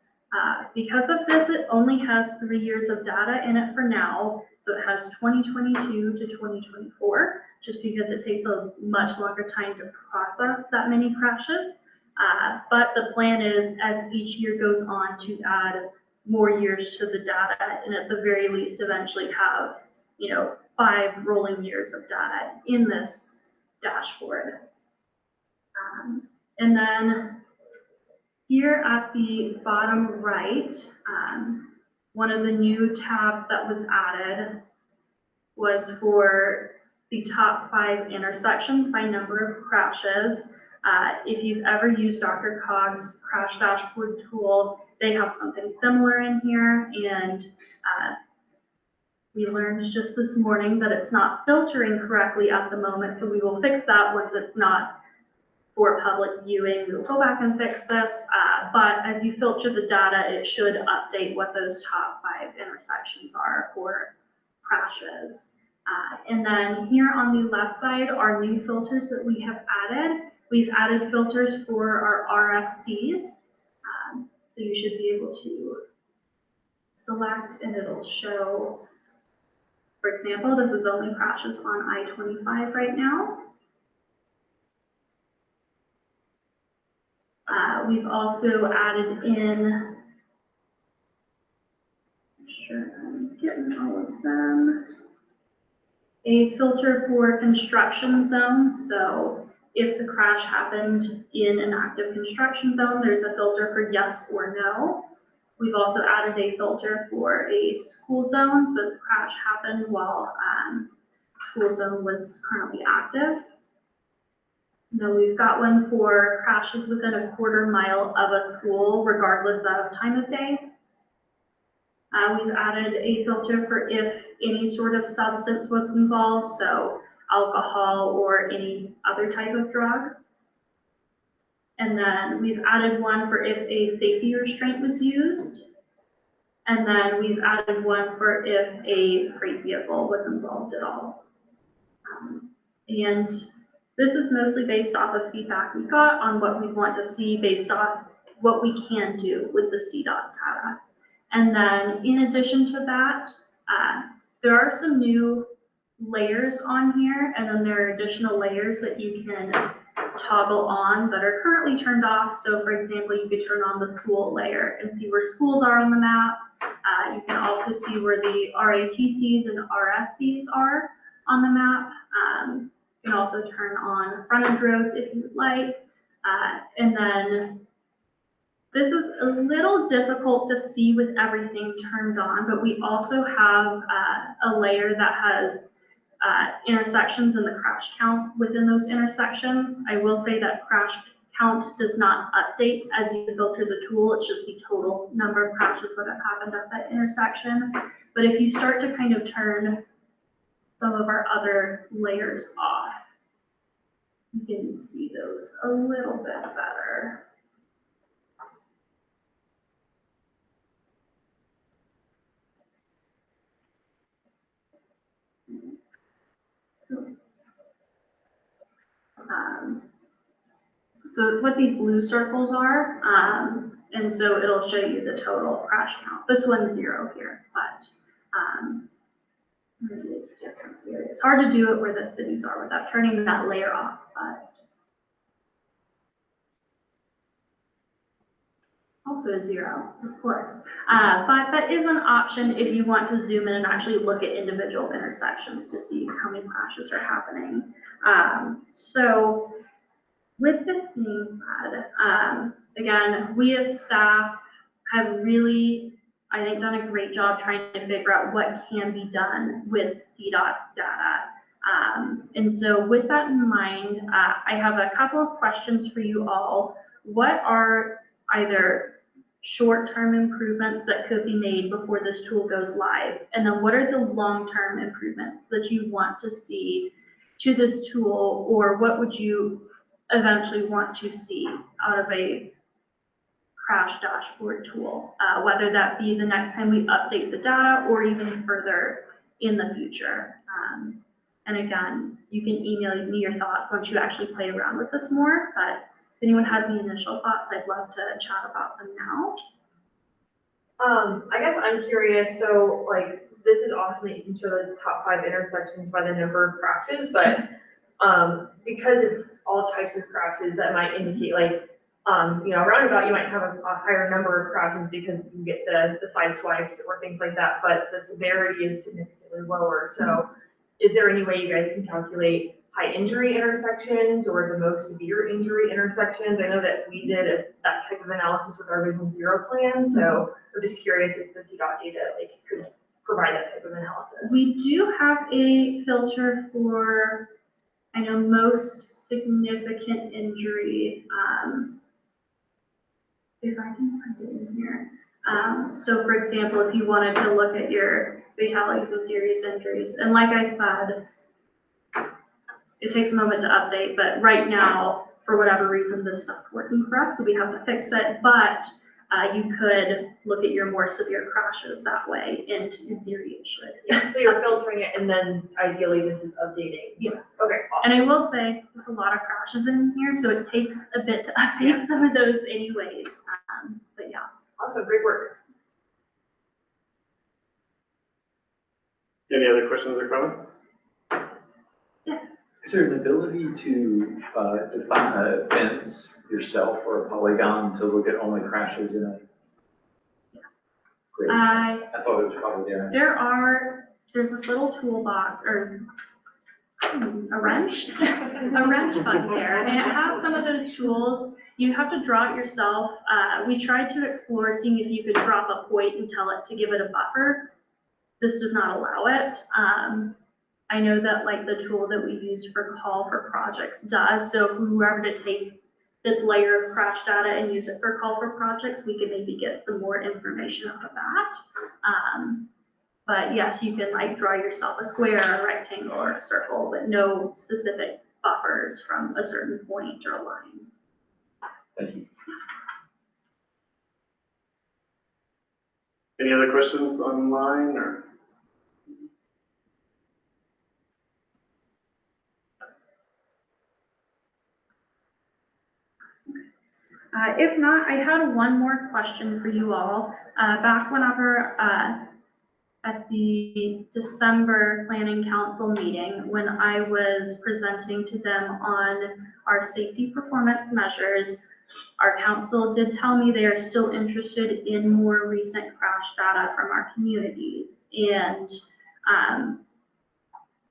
Speaker 21: Because of this, it only has 3 years of data in it for now. So it has 2022 to 2024, just because it takes a much longer time to process that many crashes. But the plan is, as each year goes on, to add more years to the data, and at the very least eventually have 5 rolling years of data in this dashboard. And then here at the bottom right, one of the new tabs that was added was for the top 5 intersections by number of crashes. If you've ever used Dr. Cog's crash dashboard tool, they have something similar in here, and we learned just this morning that it's not filtering correctly at the moment, so we will fix that once it's not for public viewing. We'll go back and fix this, but as you filter the data, it should update what those top 5 intersections are for crashes. And then here on the left side are new filters that we have added. We've added filters for our RSCs, so you should be able to select and it'll show, for example, this is only crashes on I-25 right now. We've also added in, I'm sure I'm getting all of them, a filter for construction zones. So if the crash happened in an active construction zone, there's a filter for yes or no. We've also added a filter for a school zone, so the crash happened while school zone was currently active. And then we've got one for crashes within a quarter mile of a school, regardless of time of day. We've added a filter for if any sort of substance was involved, so alcohol or any other type of drug. And then we've added one for if a safety restraint was used. And then we've added one for if a freight vehicle was involved at all. And this is mostly based off of feedback we got on what we want to see based off what we can do with the CDOT data. And then in addition to that, there are some new layers on here, and then there are additional layers that you can toggle on that are currently turned off. So for example, you could turn on the school layer and see where schools are on the map. You can also see where the RATCs and RSCs are on the map. You can also turn on frontage roads if you would like. And then this is a little difficult to see with everything turned on, but we also have a layer that has intersections and the crash count within those intersections. I will say that crash count does not update as you filter the tool. It's just the total number of crashes that have happened at that intersection. But if you start to kind of turn some of our other layers off, you can see those a little bit better. So it's what these blue circles are, and so it'll show you the total crash count. This one's 0 here, but maybe it's different here. It's hard to do it where the cities are without turning that layer off, but also 0, of course. But that is an option if you want to zoom in and actually look at individual intersections to see how many crashes are happening. So with this being said, again, we as staff have really, I think, done a great job trying to figure out what can be done with CDOT's data. And so with that in mind, I have a couple of questions for you all. What are either short-term improvements that could be made before this tool goes live? And then what are the long-term improvements that you want to see to this tool, or what would you eventually want to see out of a crash dashboard tool, whether that be the next time we update the data or even further in the future. And again, you can email me your thoughts once you actually play around with this more, but if anyone has any initial thoughts, I'd love to chat about them now.
Speaker 3: I guess I'm curious, so like, this is awesome that you can show the top 5 intersections by the number of crashes, but because it's all types of crashes, that might indicate like, you know, roundabout, you might have a higher number of crashes because you get the side swipes or things like that, but the severity is significantly lower. So is there any way you guys can calculate high injury intersections or the most severe injury intersections? I know that we did that type of analysis with our Vision Zero plan, so I'm just curious if the CDOT data like could provide that type of analysis.
Speaker 21: We do have a filter for, I know, most significant injury, if I can find it in here. So for example, if you wanted to look at your fatalities and serious injuries, and like I said, it takes a moment to update, but right now, for whatever reason, this stopped working for us, so we have to fix it. But you could look at your more severe crashes that way, and in theory it should.
Speaker 3: Yeah, so you're filtering it, and then ideally this is updating.
Speaker 21: Yes.
Speaker 3: Okay, awesome.
Speaker 21: And I will say, there's a lot of crashes in here, so it takes a bit to update some of those anyways. But yeah.
Speaker 3: Awesome, great work.
Speaker 2: Any other questions or comments?
Speaker 5: Is there an ability to define a fence yourself or a polygon to look at only crashes in it? Great. I thought it was probably there.
Speaker 21: There's this little toolbox, or a wrench, a wrench button there, and it has some of those tools. You have to draw it yourself. We tried to explore seeing if you could drop a point and tell it to give it a buffer. This does not allow it. I know that like the tool that we use for call for projects does. So if we were ever to take this layer of crash data and use it for call for projects, we could maybe get some more information out of that. But yes, you can like draw yourself a square, a rectangle, or a circle, but no specific buffers from a certain point or a line.
Speaker 5: Thank you.
Speaker 2: Any other questions online or?
Speaker 21: If not, I had one more question for you all. Back whenever at the December Planning Council meeting, when I was presenting to them on our safety performance measures, our council did tell me they are still interested in more recent crash data from our communities. And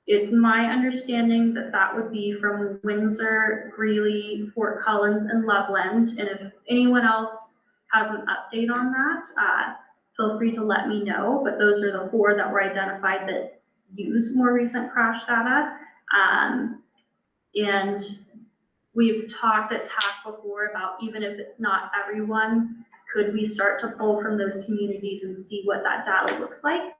Speaker 21: it's my understanding that that would be from Windsor, Greeley, Fort Collins, and Loveland. And if anyone else has an update on that, feel free to let me know. But those are the 4 that were identified that use more recent crash data. And we've talked at TAC before about, even if it's not everyone, could we start to pull from those communities and see what that data looks like?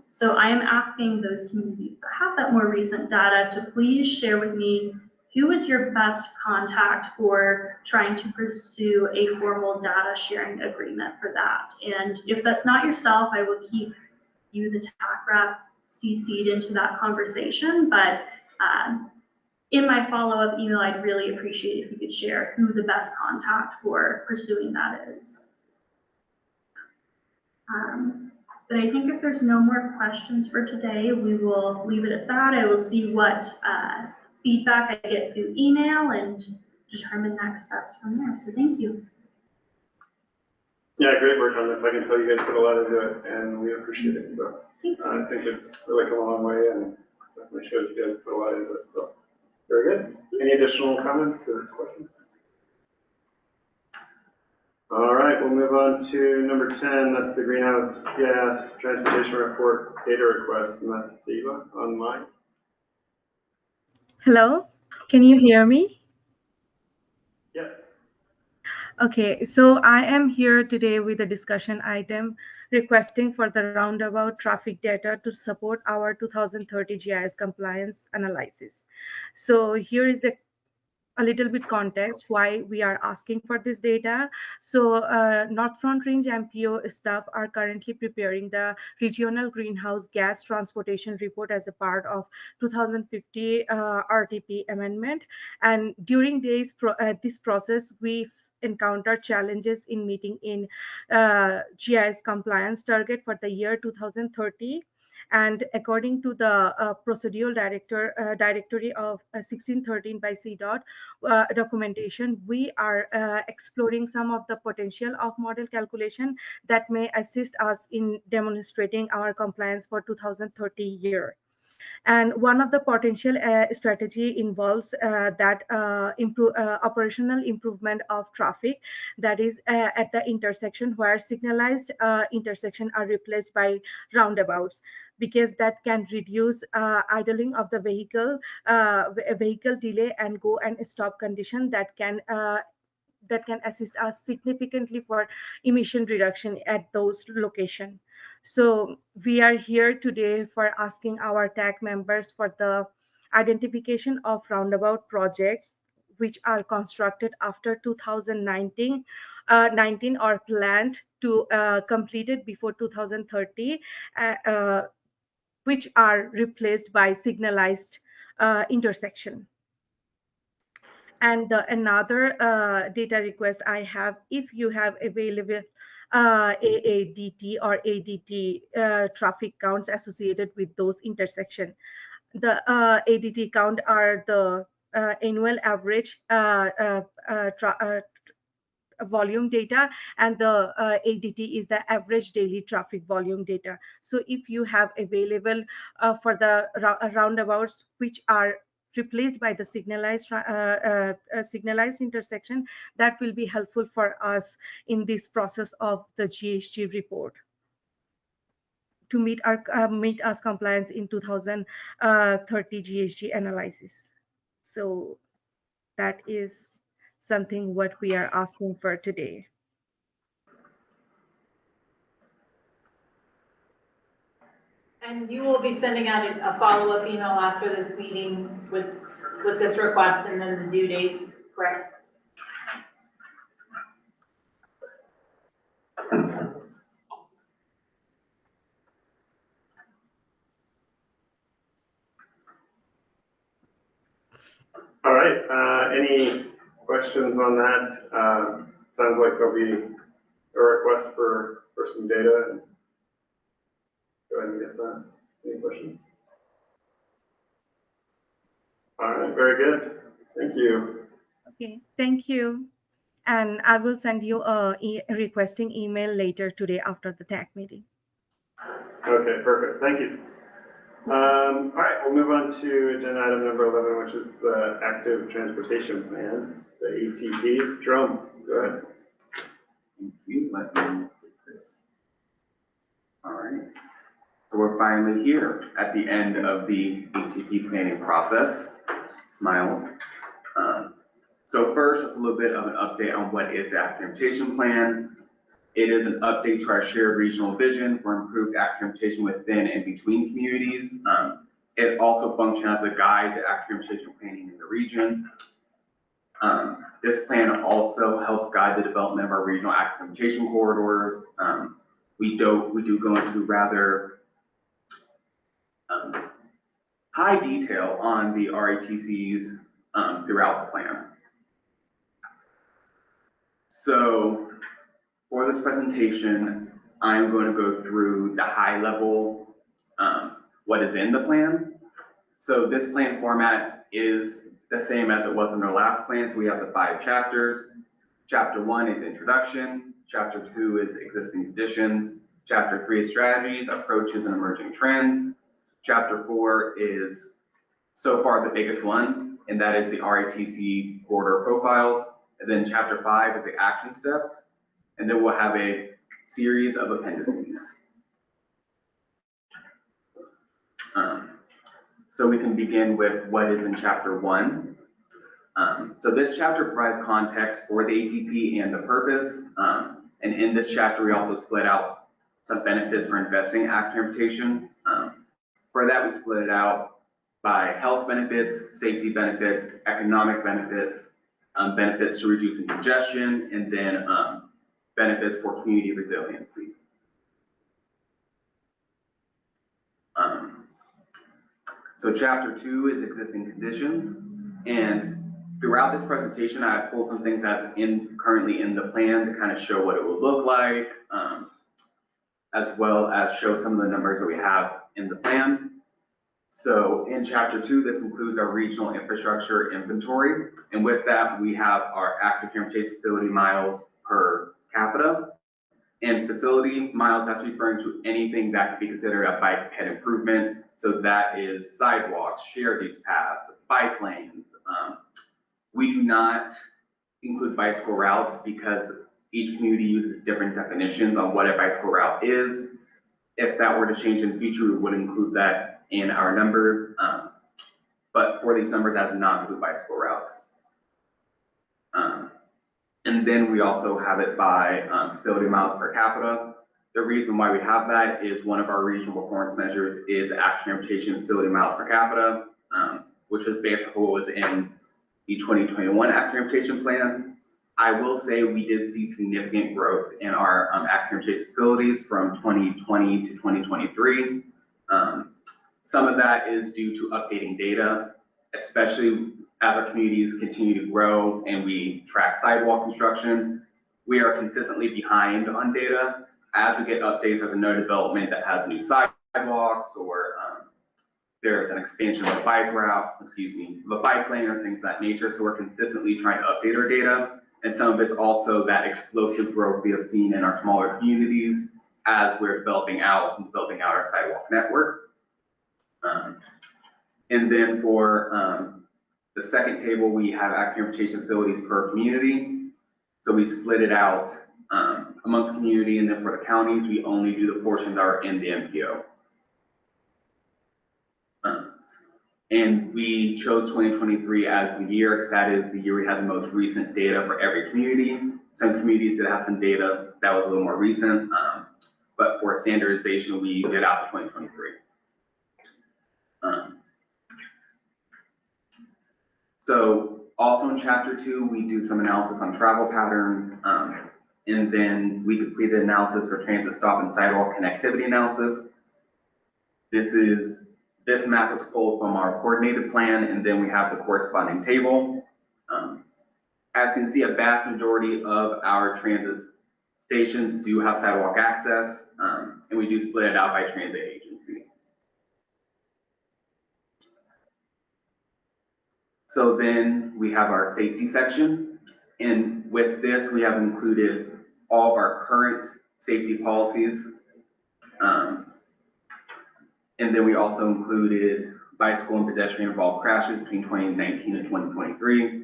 Speaker 21: So I am asking those communities that have that more recent data to please share with me who is your best contact for trying to pursue a formal data sharing agreement for that. And if that's not yourself, I will keep you, the TAC rep, CC'd into that conversation. But in my follow-up email, I'd really appreciate if you could share who the best contact for pursuing that is. But I think if there's no more questions for today, we will leave it at that. I will see what feedback I get through email and determine next steps from there. So thank you.
Speaker 2: Yeah, great work on this. I can tell you guys put a lot into it, and we appreciate it. So I think it's really come a long way, and definitely shows you guys put a lot into it. So very good. Any additional comments or questions? All right, we'll move on to number 10. That's the greenhouse gas transportation report data request, and that's Diva online.
Speaker 10: Hello, can you hear me?
Speaker 2: Yes.
Speaker 10: Okay, so I am here today with a discussion item requesting for the roundabout traffic data to support our 2030 GIS compliance analysis. So here is a little bit context why we are asking for this data. So North Front Range MPO staff are currently preparing the regional greenhouse gas transportation report as a part of 2050 RTP amendment. And during this process, we encountered challenges in meeting in GIS compliance target for the year 2030. And according to the procedural directory of 1613 by CDOT documentation, we are exploring some of the potential of model calculation that may assist us in demonstrating our compliance for 2030 year. And one of the potential strategy involves that operational improvement of traffic, that is at the intersection where signalized intersection are replaced by roundabouts, because that can reduce idling of the vehicle delay and go and stop condition that can assist us significantly for emission reduction at those locations. So we are here today for asking our TAC members for the identification of roundabout projects which are constructed after 2019 or planned to completed before 2030, which are replaced by signalized intersection. And another data request I have, if you have available AADT or ADT traffic counts associated with those intersections. The ADT count are the annual average volume data, and the ADT is the average daily traffic volume data. So if you have available for the roundabouts which are replaced by the signalized intersection, that will be helpful for us in this process of the GHG report to meet us compliance in 2030 GHG analysis. So that is something what we are asking for today.
Speaker 20: And you will be sending out a follow-up email after this meeting with this request and then the due date, correct?
Speaker 2: All right, any questions on that? Sounds like there'll be a request for some data. Go ahead and get that. Any questions? All right, very good. Thank you.
Speaker 10: Okay, thank you. And I will send you a requesting email later today after the TAC meeting.
Speaker 2: Okay, perfect. Thank you. All right, we'll move on to agenda item number 11, which is the active transportation plan, the ATP. Jerome, go ahead.
Speaker 8: Thank you. Let me take this. All right. So we're finally here at the end of the ATP planning process. Smiles. So first, it's a little bit of an update on what is the active transportation plan. It is an update to our shared regional vision for improved active transportation within and between communities. It also functions as a guide to active transportation planning in the region. This plan also helps guide the development of our regional active transportation corridors. We do go into rather high detail on the RATCs throughout the plan. So for this presentation, I'm going to go through the high level, what is in the plan. So this plan format is the same as it was in our last plan. So we have the 5 chapters. Chapter 1 is introduction. Chapter 2 is existing conditions. Chapter 3 is strategies, approaches, and emerging trends. Chapter 4 is so far the biggest one, and that is the RATC corridor profiles. And then chapter 5 is the action steps. And then we'll have a series of appendices. So we can begin with what is in chapter 1. So this chapter provides context for the ATP and the purpose. And in this chapter, we also split out some benefits for investing in active transportation. For that, we split it out by health benefits, safety benefits, economic benefits, benefits to reducing congestion, and then benefits for community resiliency. So chapter 2 is existing conditions, and throughout this presentation, I have pulled some things that's currently in the plan to kind of show what it would look like, as well as show some of the numbers that we have in the plan. So in chapter 2, this includes our regional infrastructure inventory, and with that, we have our active transportation facility miles per capita. And facility miles, that's referring to anything that could be considered a bike-ped improvement. So that is sidewalks, shared use paths, bike lanes. We do not include bicycle routes because each community uses different definitions on what a bicycle route is. If that were to change in the future, we would include that in our numbers. But for these numbers, that does not include bicycle routes. And then we also have it by facility miles per capita. The reason why we have that is one of our regional performance measures is active transportation facility miles per capita, which is basically what was in the 2021 active transportation plan. I will say we did see significant growth in our active transportation facilities from 2020 to 2023. Some of that is due to updating data, especially as our communities continue to grow and we track sidewalk construction. We are consistently behind on data. As we get updates, there's a new development that has new sidewalks, or there's an expansion of a bike route, of a bike lane or things of that nature. So we're consistently trying to update our data. And some of it's also that explosive growth we have seen in our smaller communities as we're developing out our sidewalk network. And then for the second table, we have active transportation facilities per community. So we split it out amongst community, and then for the counties, we only do the portions that are in the MPO. And we chose 2023 as the year because that is the year we had the most recent data for every community. Some communities that have some data that was a little more recent, but for standardization, we did out to 2023. So also in chapter 2, we do some analysis on travel patterns, and then we completed analysis for transit stop and sidewalk connectivity analysis. This map is pulled from our coordinated plan, and then we have the corresponding table. As you can see, a vast majority of our transit stations do have sidewalk access, and we do split it out by transit agency. So then we have our safety section, and with this, we have included all of our current safety policies. And then we also included bicycle and pedestrian involved crashes between 2019 and 2023.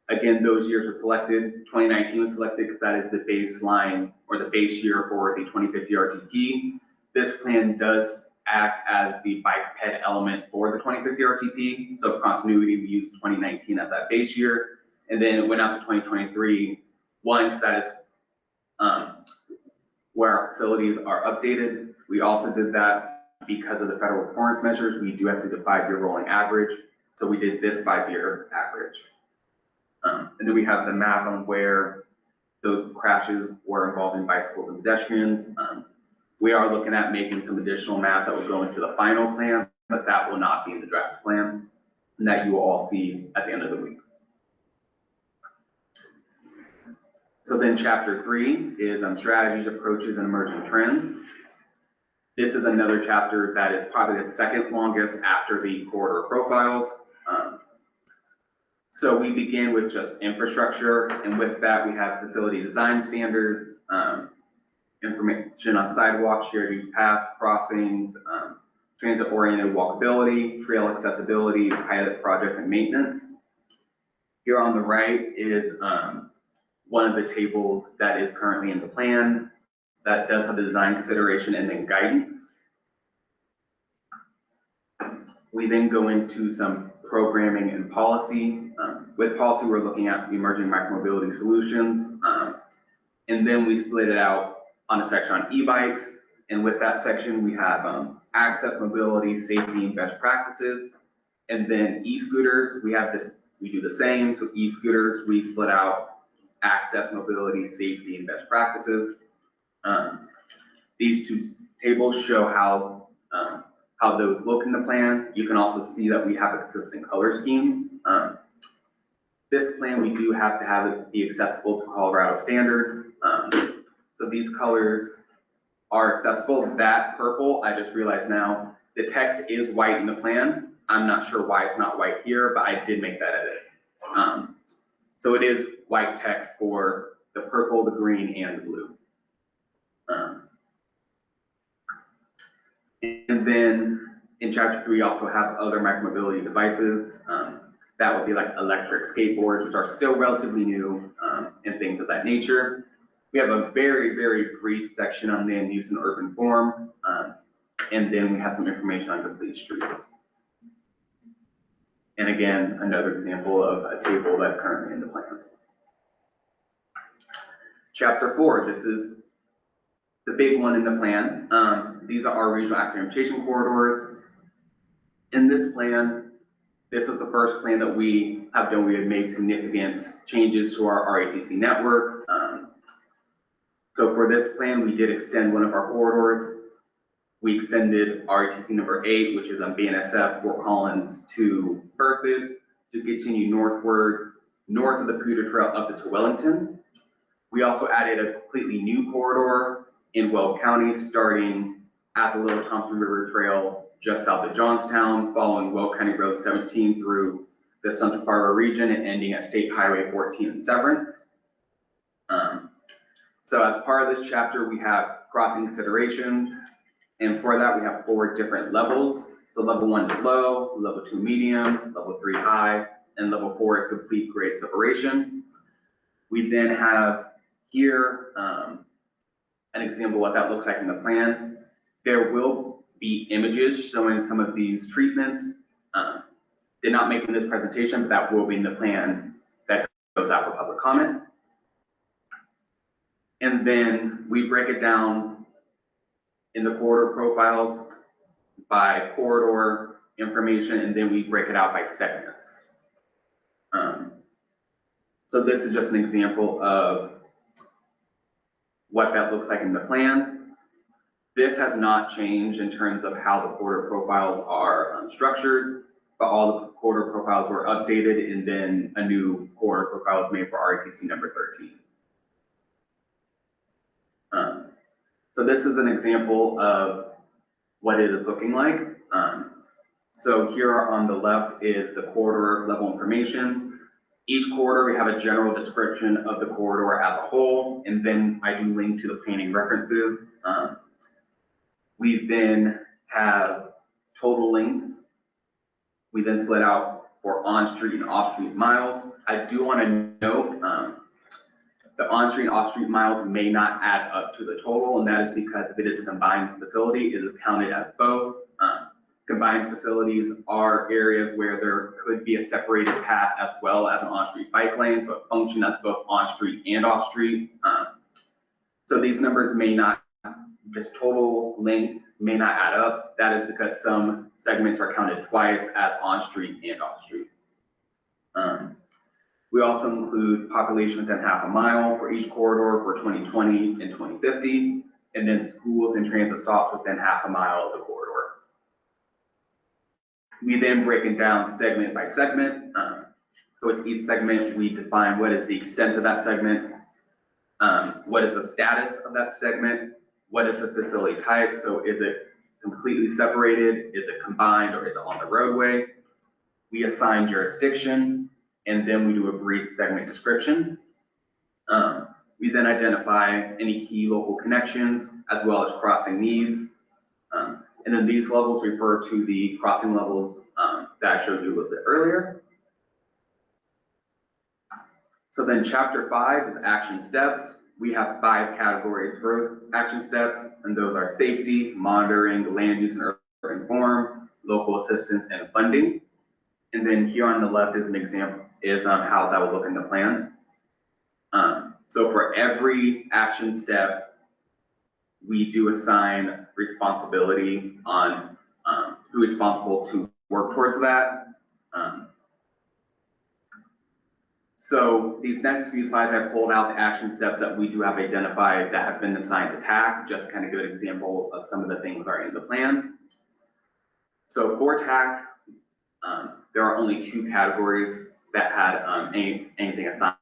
Speaker 8: Again, those years were selected. 2019 was selected because that is the baseline or the base year for the 2050 RTP. This plan does act as the bike ped element for the 2050 RTP. So for continuity, we used 2019 as that base year. And then it went out to 2023. One, that is where our facilities are updated. We also did that because of the federal performance measures. We do have to do the 5-year rolling average. So we did this 5-year average. And then we have the map on where those crashes were involving bicycles and pedestrians. We are looking at making some additional maps that will go into the final plan, but that will not be in the draft plan, and that you will all see at the end of the week. So then chapter 3 is strategies, approaches, and emerging trends. This is another chapter that is probably the second longest after the corridor profiles. So we begin with just infrastructure, and with that we have facility design standards, information on sidewalks, shared use paths, crossings, transit-oriented walkability, trail accessibility, pilot project, and maintenance. Here on the right is one of the tables that is currently in the plan that does have the design consideration and then guidance. We then go into some programming and policy. With policy, we're looking at emerging micromobility solutions. And then we split it out on a section on e-bikes. And with that section, we have access, mobility, safety, and best practices. And then e-scooters, we do the same. So e-scooters, we split out access, mobility, safety, and best practices. These two tables show how those look in the plan. You can also see that we have a consistent color scheme. This plan, we do have to have it be accessible to Colorado standards. So these colors are accessible. That purple, I just realized now, the text is white in the plan. I'm not sure why it's not white here, but I did make that edit. So it is white text for the purple, the green, and the blue. And then in chapter 3, we also have other micromobility devices. That would be like electric skateboards, which are still relatively new, and things of that nature. We have a very, very brief section on land use and urban form, and then we have some information on complete streets. And again, another example of a table that's currently in the plan. Chapter 4, this is the big one in the plan. These are our regional active transportation corridors. In this plan, this was the first plan that we have done. We have made significant changes to our RATC network. So for this plan, we did extend one of our corridors. We extended RATC number 8, which is on BNSF, Fort Collins to Berthoud, to continue northward, north of the Pewter Trail up to Wellington. We also added a completely new corridor in Weld County, starting at the Little Thompson River Trail just south of Johnstown, following Weld County Road 17 through the Central Florida region and ending at State Highway 14 in Severance. So as part of this chapter, we have crossing considerations, and for that we have 4 different levels. So level 1 is low, level 2 medium, level 3 high, and level 4 is complete grade separation. We then have here an example of what that looks like in the plan. There will be images showing some of these treatments. Did not make in this presentation, but that will be in the plan that goes out for public comment. And then we break it down in the corridor profiles by corridor information, and then we break it out by segments. So this is just an example of what that looks like in the plan. This has not changed in terms of how the corridor profiles are structured, but all the corridor profiles were updated, and then a new corridor profile was made for RITC number 13. So this is an example of what it is looking like. So here on the left is the corridor level information. Each corridor, we have a general description of the corridor as a whole, and then I do link to the planning references. We then have total length. We then split out for on-street and off-street miles. I do want to note the on-street and off-street miles may not add up to the total, and that is because if it is a combined facility, it is counted as both. Combined facilities are areas where there could be a separated path as well as an on-street bike lane, so it functions as both on-street and off-street. So these numbers may not, this total length may not add up. That is because some segments are counted twice as on-street and off-street. We also include population within half a mile for each corridor for 2020 and 2050, and then schools and transit stops within half a mile of the corridor. We then break it down segment by segment. So with each segment, we define what is the extent of that segment, what is the status of that segment, what is the facility type, so is it completely separated, is it combined, or is it on the roadway? We assign jurisdiction, and then we do a brief segment description. We then identify any key local connections as well as crossing needs. And then these levels refer to the crossing levels that I showed you a little bit earlier. So then chapter 5 is action steps. We have 5 categories for action steps, and those are safety, monitoring, land use and urban form, local assistance, and funding. And then here on the left is an example, is how that will look in the plan. So for every action step, we do assign responsibility on who is responsible to work towards that. So these next few slides, I pulled out the action steps that we do have identified that have been assigned to TAC, just kind of good example of some of the things that are in the plan. So for TAC, there are only 2 categories that had anything assigned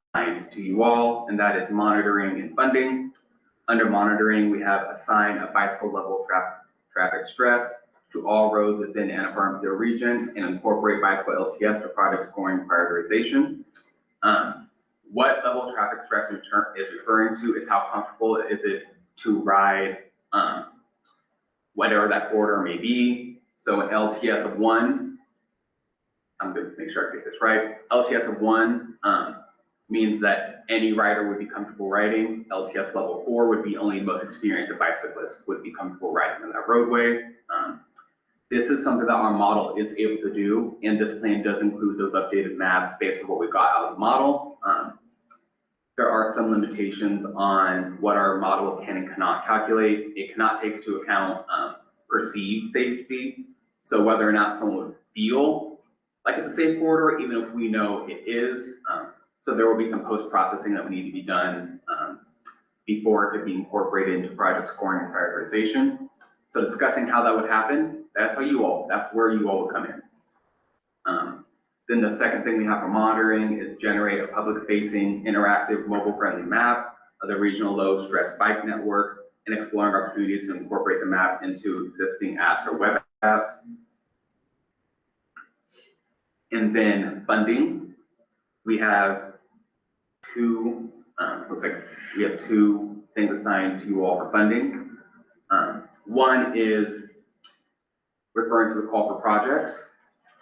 Speaker 8: to you all, and that is monitoring and funding. Under monitoring, we have assigned a bicycle level traffic stress to all roads within the NFRMPO region and incorporate bicycle LTS to project scoring prioritization. What level of traffic stress is referring to is how comfortable is it to ride whatever that corridor may be. So an LTS of 1, I'm going to make sure I get this right. LTS of 1 means that any rider would be comfortable riding. LTS level 4 would be only the most experienced bicyclists would be comfortable riding on that roadway. This is something that our model is able to do, and this plan does include those updated maps based on what we got out of the model. There are some limitations on what our model can and cannot calculate. It cannot take into account perceived safety, so whether or not someone would feel like it's a safe corridor, even if we know it is. So there will be some post-processing that would need to be done before it could be incorporated into project scoring and prioritization. So discussing how that would happen, that's where you all would come in. Then the second thing we have for monitoring is generate a public-facing, interactive, mobile-friendly map of the regional low-stress bike network and exploring opportunities to incorporate the map into existing apps or web apps. And then funding, we have 2, looks like we have 2 things assigned to you all for funding. One is referring to the call for projects.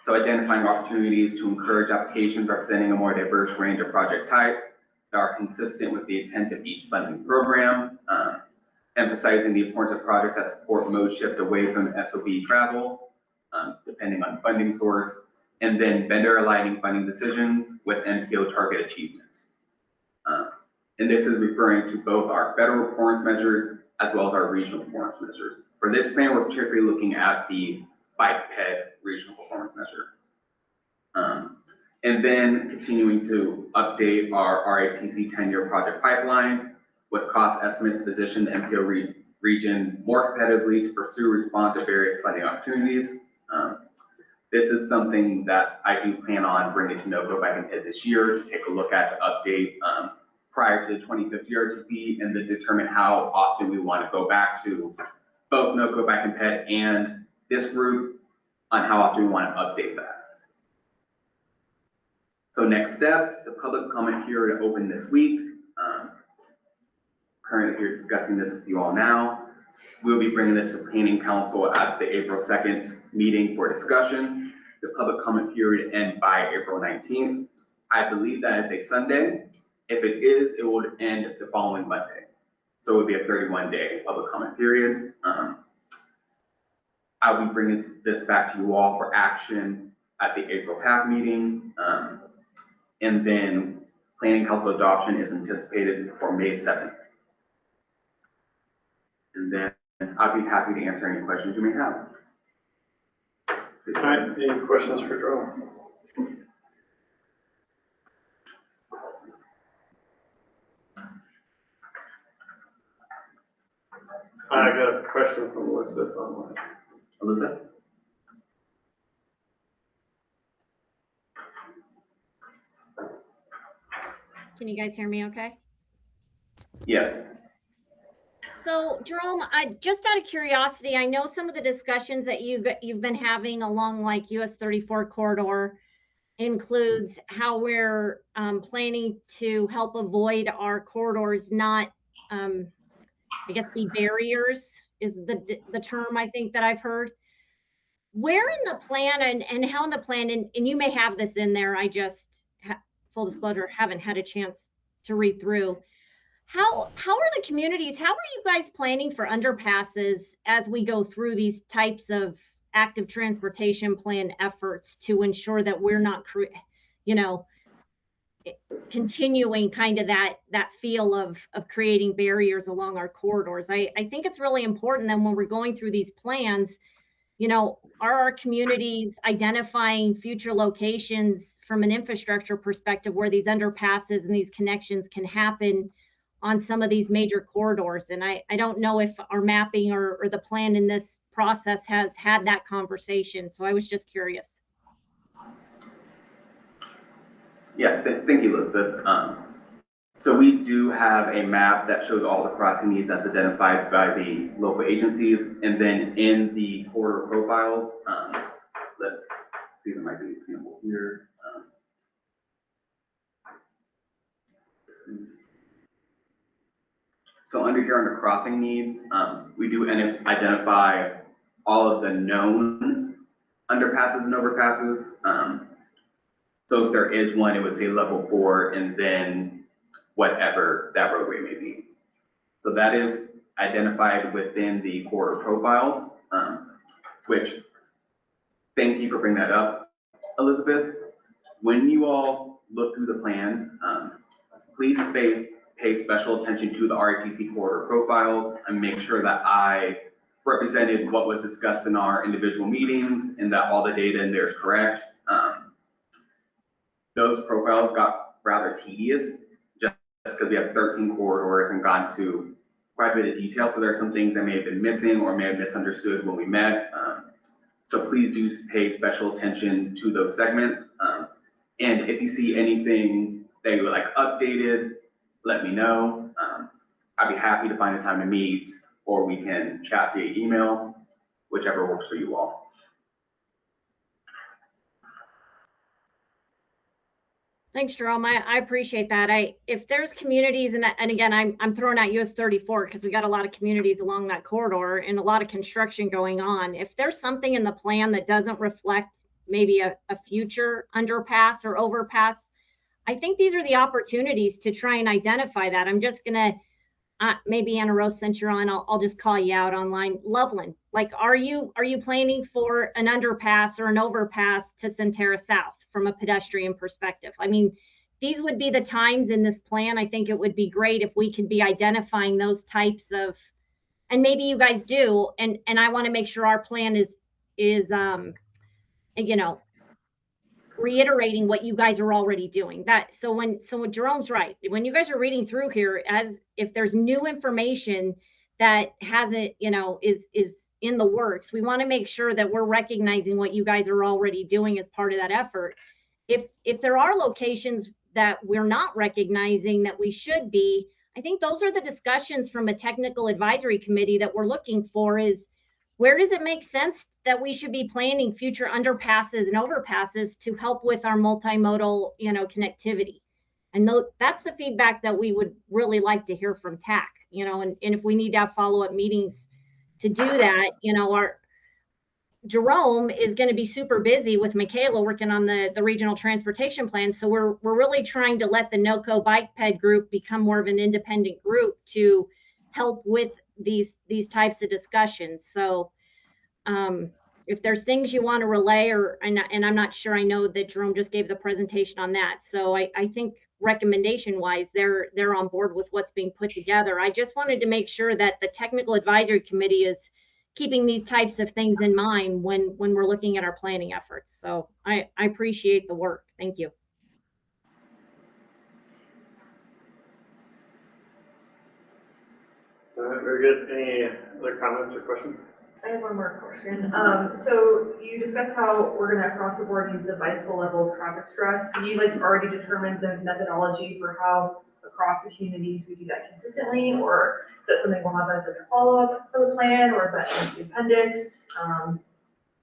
Speaker 8: So identifying opportunities to encourage applications representing a more diverse range of project types that are consistent with the intent of each funding program, emphasizing the importance of projects that support mode shift away from SOB travel, depending on funding source, and then vendor aligning funding decisions with NPO target achievements. And this is referring to both our federal performance measures as well as our regional performance measures. For this plan, we're particularly looking at the bike ped regional performance measure. And then continuing to update our RITC 10-year project pipeline with cost estimates to position the NPO region more competitively to pursue response to various funding opportunities. This is something that I do plan on bringing to NOCO back in this year to take a look at, to update prior to the 2050 RTP, and then determine how often we want to go back to both NOCO back in PET and this group on how often we want to update that. So next steps, the public comment period open this week. Currently here discussing this with you all now. We'll be bringing this to Planning Council at the April 2nd meeting for discussion. The public comment period ends by April 19th. I believe that is a Sunday. If it is, it would end the following Monday. So it would be a 31-day public comment period. I'll be bringing this back to you all for action at the April TAC meeting. And then Planning Council adoption is anticipated for May 7th. And then I'd be happy to answer any questions you may have.
Speaker 2: All right, any questions for Jerome? I got a question from Elizabeth online.
Speaker 8: Elizabeth?
Speaker 11: Can you guys hear me okay?
Speaker 8: Yes.
Speaker 11: So Jerome, just out of curiosity, I know some of the discussions that you've been having along like US 34 corridor includes how we're planning to help avoid our corridors not, I guess, be barriers is the term I think that I've heard. Where in the plan and how in the plan, and you may have this in there, I just, full disclosure, haven't had a chance to read through. How are the communities, how are you guys planning for underpasses as we go through these types of active transportation plan efforts to ensure that we're not, continuing kind of that feel of creating barriers along our corridors? I think it's really important that when we're going through these plans, are our communities identifying future locations from an infrastructure perspective where these underpasses and these connections can happen on some of these major corridors? And I don't know if our mapping or the plan in this process has had that conversation. So I was just curious.
Speaker 8: Yeah, thank you, Elizabeth. So we do have a map that shows all the crossing needs that's identified by the local agencies. And then in the corridor profiles, let's see, there might be an example here. So under here, under crossing needs, we do identify all of the known underpasses and overpasses. So if there is one, it would say level 4 and then whatever that roadway may be. So that is identified within the corridor profiles, which, thank you for bringing that up, Elizabeth. When you all look through the plan, please pay special attention to the RITC corridor profiles and make sure that I represented what was discussed in our individual meetings and that all the data in there is correct. Those profiles got rather tedious just because we have 13 corridors and gone to quite a bit of detail. So there are some things that may have been missing or may have misunderstood when we met. So please do pay special attention to those segments. And if you see anything that you would like updated, let me know. I'd be happy to find a time to meet, or we can chat via email, whichever works for you all.
Speaker 11: Thanks, Jerome. I appreciate that. If there's communities, and again, I'm throwing out US 34 because we got a lot of communities along that corridor and a lot of construction going on. If there's something in the plan that doesn't reflect maybe a future underpass or overpass, I think these are the opportunities to try and identify that. I'm just gonna, maybe Anna Rose, since you're on, I'll just call you out online. Loveland, like, are you planning for an underpass or an overpass to Centerra South from a pedestrian perspective? I mean, these would be the times in this plan. I think it would be great if we could be identifying those types of, and maybe you guys do, and I want to make sure our plan is reiterating what you guys are already doing. So when Jerome's right, when you guys are reading through here, as if there's new information that hasn't, is in the works. We want to make sure that we're recognizing what you guys are already doing as part of that effort. If there are locations that we're not recognizing that we should be, I think those are the discussions from a technical advisory committee that we're looking for is where does it make sense that we should be planning future underpasses and overpasses to help with our multimodal, connectivity. And that's the feedback that we would really like to hear from TAC, and if we need to have follow-up meetings to do that, our Jerome is going to be super busy with Michaela working on the regional transportation plan. So we're really trying to let the NOCO bike ped group become more of an independent group to help with these types of discussions. So if there's things you want to relay and I'm not sure, I know that Jerome just gave the presentation on that. So I think recommendation wise, they're on board with what's being put together. I just wanted to make sure that the technical advisory committee is keeping these types of things in mind when we're looking at our planning efforts. So I appreciate the work. Thank you.
Speaker 2: All right, very good. Any other comments or questions?
Speaker 3: I have one more question. So you discussed how we're going to across the board use the bicycle level traffic stress. Have you already determined the methodology for how across the communities we do that consistently, or is that something we'll have as a follow-up for the plan, or is that in the appendix?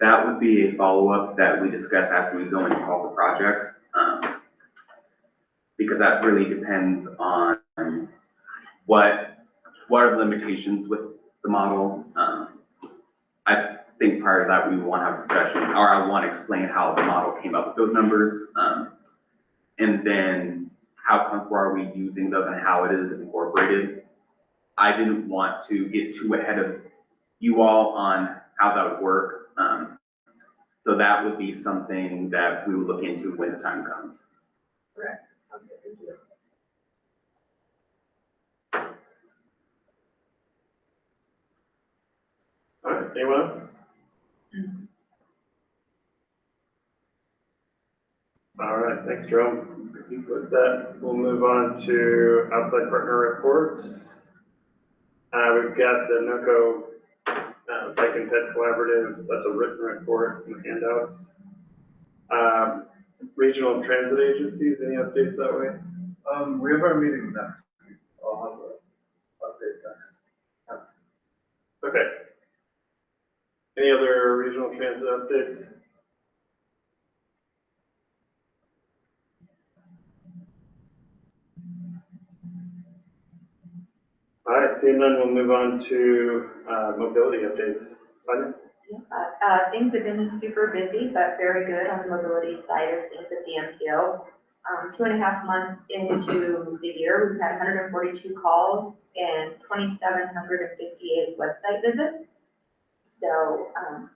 Speaker 8: That would be a follow-up that we discuss after we go into all the projects, because that really depends on what are the limitations with the model. I think prior to that, we want to have a discussion, or I want to explain how the model came up with those numbers, and then how comfortable are we using those and how it is incorporated. I didn't want to get too ahead of you all on how that would work. So that would be something that we would look into when the time comes.
Speaker 3: Correct. Sounds good. Thank you.
Speaker 2: All right, anyone else? All right, thanks, Jerome. With that, we'll move on to outside partner reports. We've got the NOCO Bike and Ped Collaborative. That's a written report in the handouts. Regional transit agencies, any updates that way?
Speaker 6: We have our meeting next week. I'll have an update next.
Speaker 2: Okay. Any other regional transit updates? All right, seeing none, we'll move on to mobility updates. Tanya?
Speaker 4: Things have been super busy, but very good on the mobility side of things at the MPO. 2.5 months into the year, we've had 142 calls and 2,758 website visits. So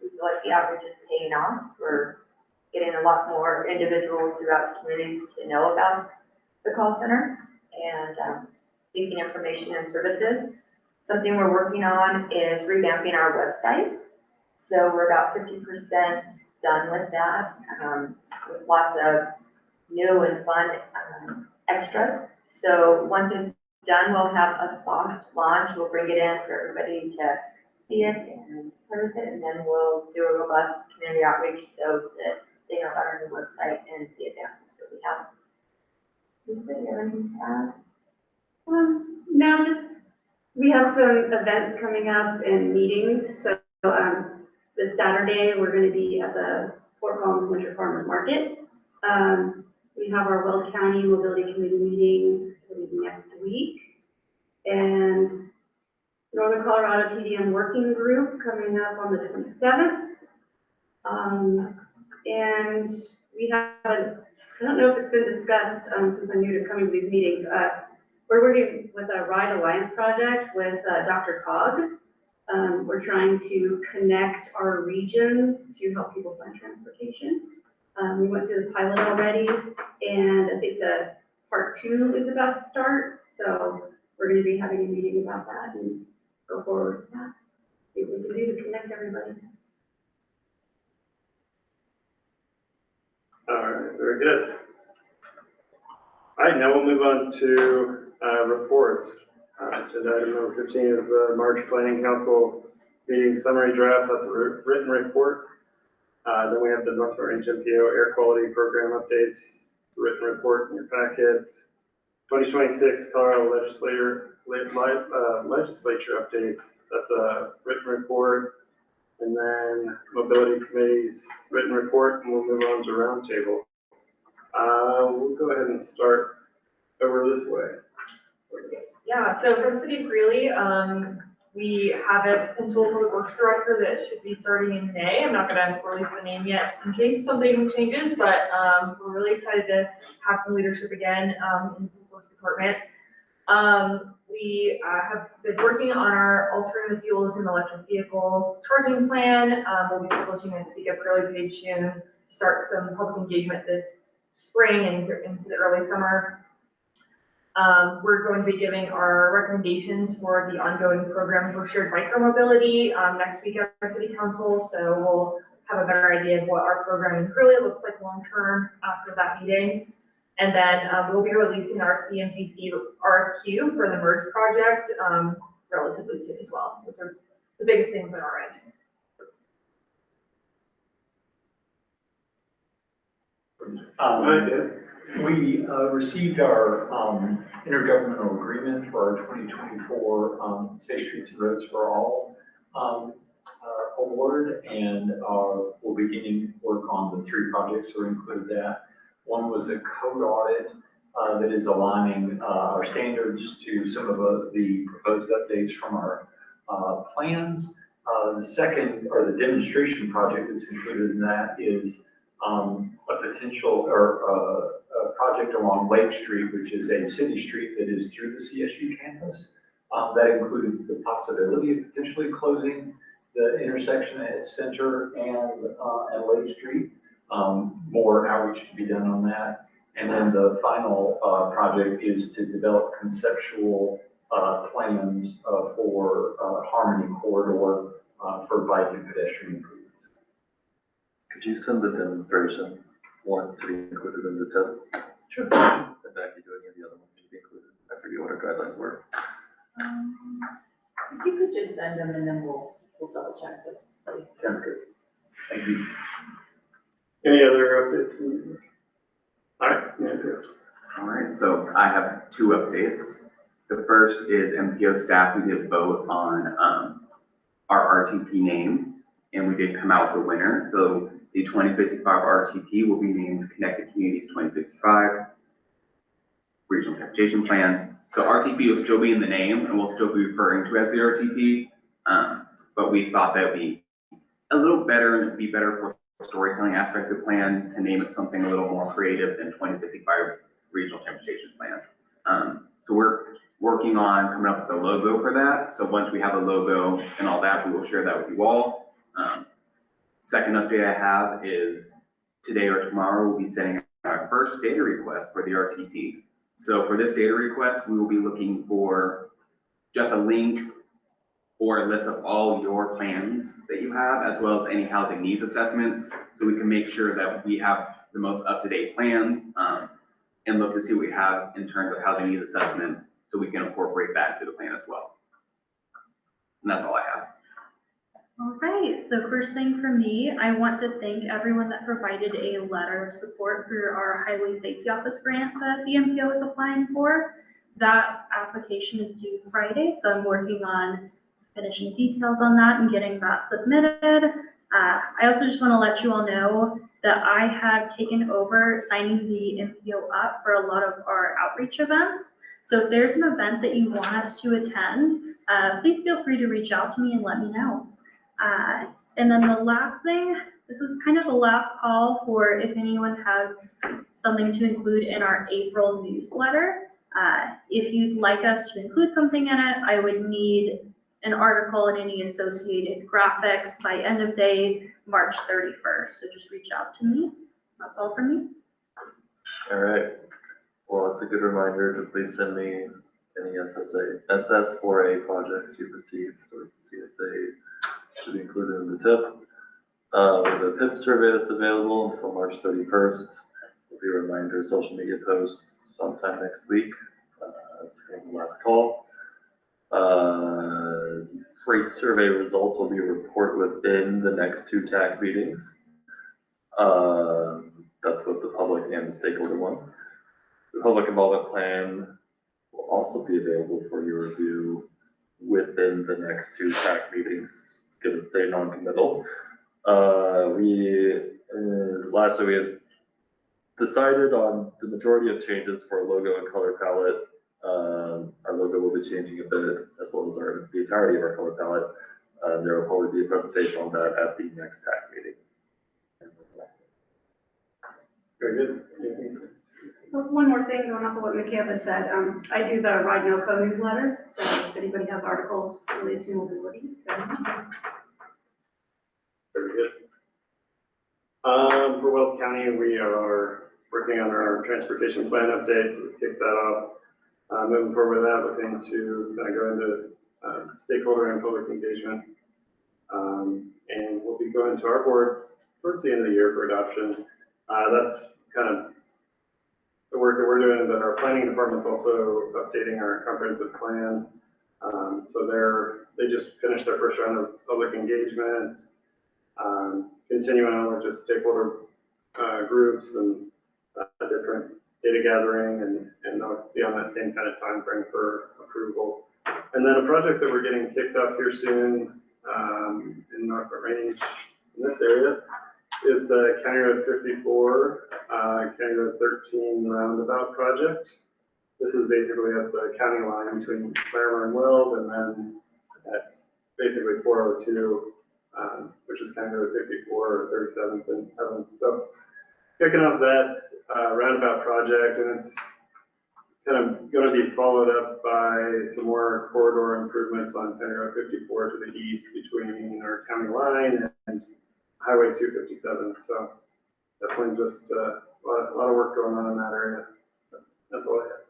Speaker 4: we feel like the average is paying off. We're getting a lot more individuals throughout the communities to know about the call center and seeking information and services. Something we're working on is revamping our website. So we're about 50% done with that, with lots of new and fun extras. So once it's done, we'll have a soft launch. We'll bring it in for everybody to see it and play with it, and then we'll do a robust community outreach so that they know about our new website and the advancements that we have. Lisa, you have anything to add?
Speaker 21: Now we have some events coming up and meetings. So this Saturday, we're going to be at the Fort Collins Winter Farmers Market. We have our Weld County Mobility Committee meeting next week. And Northern Colorado TDM Working Group coming up on the 27th. And we have, I don't know if it's been discussed since I'm new to coming to these meetings, we're working with a Ride Alliance project with Dr. Cog. We're trying to connect our regions to help people find transportation. We went through the pilot already, and I think the part 2 is about to start. So we're going to be having a meeting about that and go forward with that. See what we can do to connect everybody.
Speaker 2: All right, very good. All right, now we'll move on to reports. Agenda item number 15 is the March Planning Council meeting summary draft, that's a written report. Then we have the NFRMPO air quality program updates, written report in your packets. 2026 Colorado legislature updates, that's a written report. And then mobility committee's written report, and we'll move on to roundtable. We'll go ahead and start over this way.
Speaker 3: Yeah, so for the city of Greeley, we have a potential public works director that should be starting in May. I'm not gonna release the name yet, just in case something changes, but we're really excited to have some leadership again in the public works department. We have been working on our alternative fuels and electric vehicle charging plan. We'll be publishing a Speak Up Greeley page soon to start some public engagement this spring and into the early summer. We're going to be giving our recommendations for the ongoing program for shared micromobility next week at our city council. So we'll have a better idea of what our program in Greeley looks like long-term after that meeting. And then we'll be releasing our CMGC RFQ for the merge project relatively soon as well. Those are the biggest things on our end.
Speaker 5: We received our intergovernmental agreement for our 2024 Safe Streets and Roads for All award, and we'll be beginning work on the 3 projects that include that. One was a code audit that is aligning our standards to some of the proposed updates from our plans. The second, or the demonstration project that's included in that, is a potential or a project along Lake Street, which is a city street that is through the CSU campus. That includes the possibility of potentially closing the intersection at Center and Lake Street. More outreach to be done on that. And then the final project is to develop conceptual plans for Harmony Corridor for bike and pedestrian improvements.
Speaker 7: Could you send the demonstration one to be included in the tip?
Speaker 5: Sure.
Speaker 7: And Becky, do any of the other ones need to be included? I forget what our guidelines were.
Speaker 20: If you could just send them and then we'll double check it.
Speaker 5: Sounds good. Thank you.
Speaker 2: Any other updates? All right,
Speaker 8: All right, so I have 2 updates. The first is MPO staff, we did vote on our RTP name, and we did come out with a winner. So the 2055 RTP will be named Connected Communities 2055 Regional Transportation Plan. So RTP will still be in the name, and we'll still be referring to it as the RTP, but we thought that would be a little better, and it'd be better for storytelling aspect of the plan to name it something a little more creative than 2055 Regional Transportation Plan. So we're working on coming up with a logo for that. So once we have a logo and all that, we will share that with you all. Second update I have is today or tomorrow we'll be sending our first data request for the RTP. So for this data request, we will be looking for just a link or a list of all your plans that you have, as well as any housing needs assessments, so we can make sure that we have the most up-to-date plans and look to see what we have in terms of housing needs assessments, so we can incorporate that into the plan as well. And that's all I have.
Speaker 21: All right, so first thing for me, I want to thank everyone that provided a letter of support for our Highway Safety Office grant that the MPO is applying for. That application is due Friday, so I'm working on finishing details on that and getting that submitted. I also just want to let you all know that I have taken over signing the MPO up for a lot of our outreach events. So if there's an event that you want us to attend, please feel free to reach out to me and let me know. And then the last thing, this is kind of the last call for if anyone has something to include in our April newsletter. If you'd like us to include something in it, I would need an article and any associated graphics by end of day, March 31st. So just reach out to me. That's all from me.
Speaker 7: All right. Well, it's a good reminder to please send me any SS4A projects you've received so we can see if they should be included in the TIP. The PIP survey that's available until March 31st will be a reminder social media post sometime next week. That's kind of the last call. Rate survey results will be reported within the next 2 TAC meetings. That's what the public and the stakeholder want. The public involvement plan will also be available for your review within the next 2 TAC meetings. Gonna stay non-committal. Lastly, we have decided on the majority of changes for logo and color palette. Our logo will be changing a bit, as well as the entirety of our color palette. There will probably be a presentation on that at the next TAC meeting.
Speaker 2: Very good.
Speaker 12: One more thing going off of what Michaela said. I do the Ride No Code newsletter, so if anybody has articles related to mobility, so.
Speaker 2: Very good. For Weld County, we are working on our transportation plan updates. We kicked that off. Moving forward with that, looking to kind of go into stakeholder and public engagement. And we'll be going to our board towards the end of the year for adoption. That's kind of the work that we're doing, but our planning department's also updating our comprehensive plan. So they just finished their first round of public engagement, continuing on with just stakeholder groups and different data gathering, and they'll be on that same kind of time frame for approval. And then a project that we're getting kicked off here soon in North Range, in this area, is the County Road 54, County Road 13 roundabout project. This is basically at the county line between Claremore and Weld, and then at basically 402, which is County Road 54 or 37th and Evans. So kicking off that roundabout project, and it's kind of going to be followed up by some more corridor improvements on County Road 54 to the east between our county line and Highway 257. So definitely just a lot of work going on in that area. That's all I have.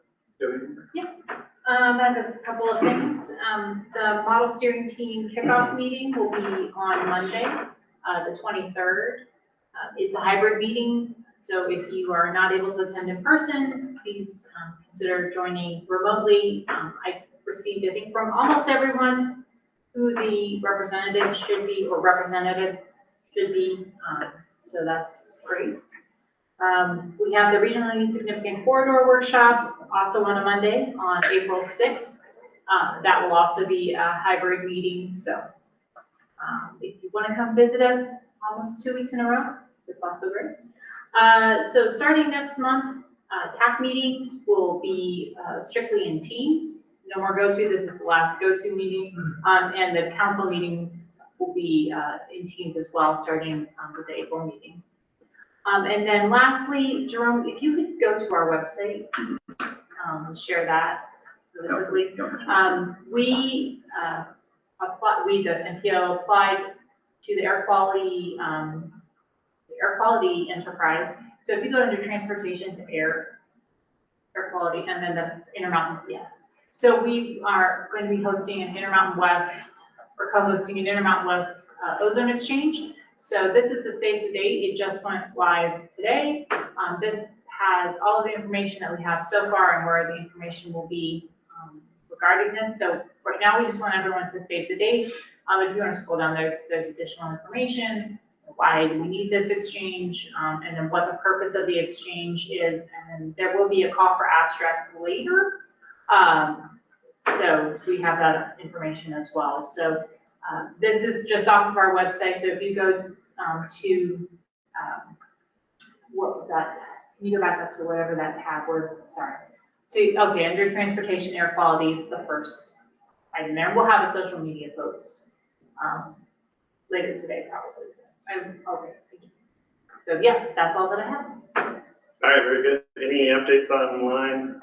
Speaker 20: Yeah. I have a couple of things. The model steering team kickoff meeting will be on Monday, the 23rd. It's a hybrid meeting, so if you are not able to attend in person, please consider joining remotely. I received, I think, from almost everyone who the representative should be, or representatives should be, so that's great. We have the regionally significant corridor workshop also on a Monday on April 6th. That will also be a hybrid meeting, so if you want to come visit us almost 2 weeks in a row, it's also great. So starting next month, TAC meetings will be strictly in Teams. No more go-to. This is the last go-to meeting, and the council meetings will be in Teams as well, starting with the April meeting. And then lastly, Jerome, if you could go to our website, share that really quickly. The NPO applied to the air quality enterprise. So if you go under transportation to air quality, and then the Intermountain, yeah. So we are going to be hosting an Intermountain West, or co-hosting an Intermountain West ozone exchange. So this is the save the date. It just went live today. This has all of the information that we have so far and where the information will be regarding this. So right now, we just want everyone to save the date. If you want to scroll down, there's additional information. Why do we need this exchange? And then what the purpose of the exchange is. And then there will be a call for abstracts later. So we have that information as well. So this is just off of our website. So if you go to, what was that? Can you go back up to whatever that tab was? Sorry. Okay, under transportation air quality, it's the first item there. We'll have a social media post later today, probably. Okay, thank you. So yeah, that's all that I have.
Speaker 2: All right, very good. Any updates online?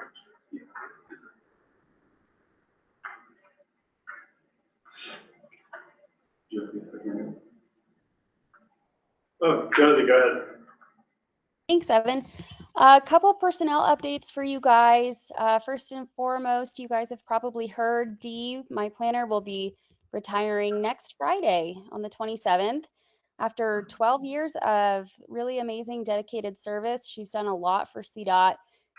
Speaker 2: Oh, Josie, go ahead.
Speaker 13: Thanks, Evan. A couple personnel updates for you guys. First and foremost, you guys have probably heard Dee, my planner, will be retiring next Friday on the 27th. After 12 years of really amazing dedicated service, she's done a lot for CDOT.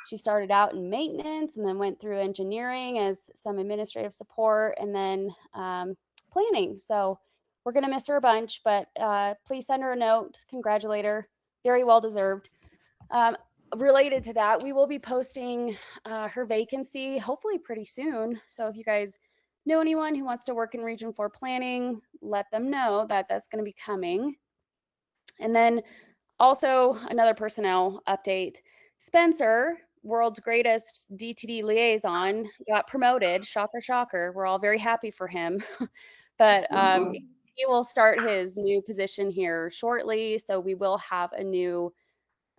Speaker 13: She started out in maintenance and then went through engineering as some administrative support, and then planning. So we're going to miss her a bunch, but please send her a note, congratulate her, very well deserved. Related to that, we will be posting her vacancy hopefully pretty soon. So if you guys know anyone who wants to work in Region 4 planning, let them know that that's going to be coming. And then also another personnel update. Spencer, world's greatest DTD liaison, got promoted. Shocker, shocker. We're all very happy for him. But he will start his new position here shortly. So we will have a new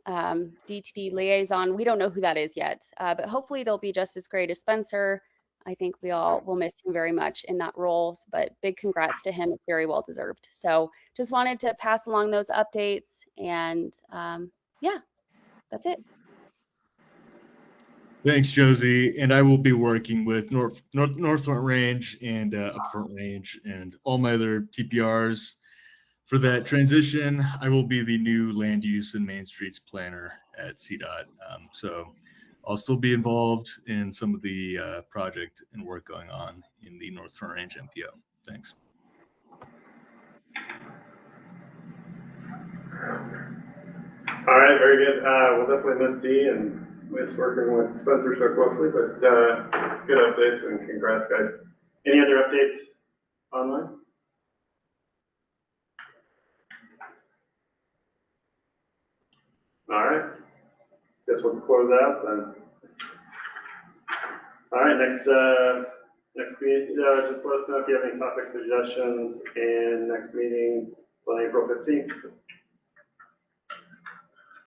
Speaker 13: DTD liaison. We don't know who that is yet, but hopefully they'll be just as great as Spencer. I think we all will miss him very much in that role, but big congrats to him. It's very well deserved. So just wanted to pass along those updates, and yeah, that's it.
Speaker 15: Thanks, Josie. And I will be working with North Front Range and Upfront Range and all my other TPRs for that transition. I will be the new land use and main streets planner at CDOT. So I'll still be involved in some of the project and work going on in the North Front Range MPO. Thanks.
Speaker 2: All right, very good. We'll definitely miss Dee and miss working with Spencer so closely, but good updates and congrats, guys. Any other updates online? All right, guess we'll close out then. All right, next meeting, just let us know if you have any topic suggestions, and next meeting is on April 15th.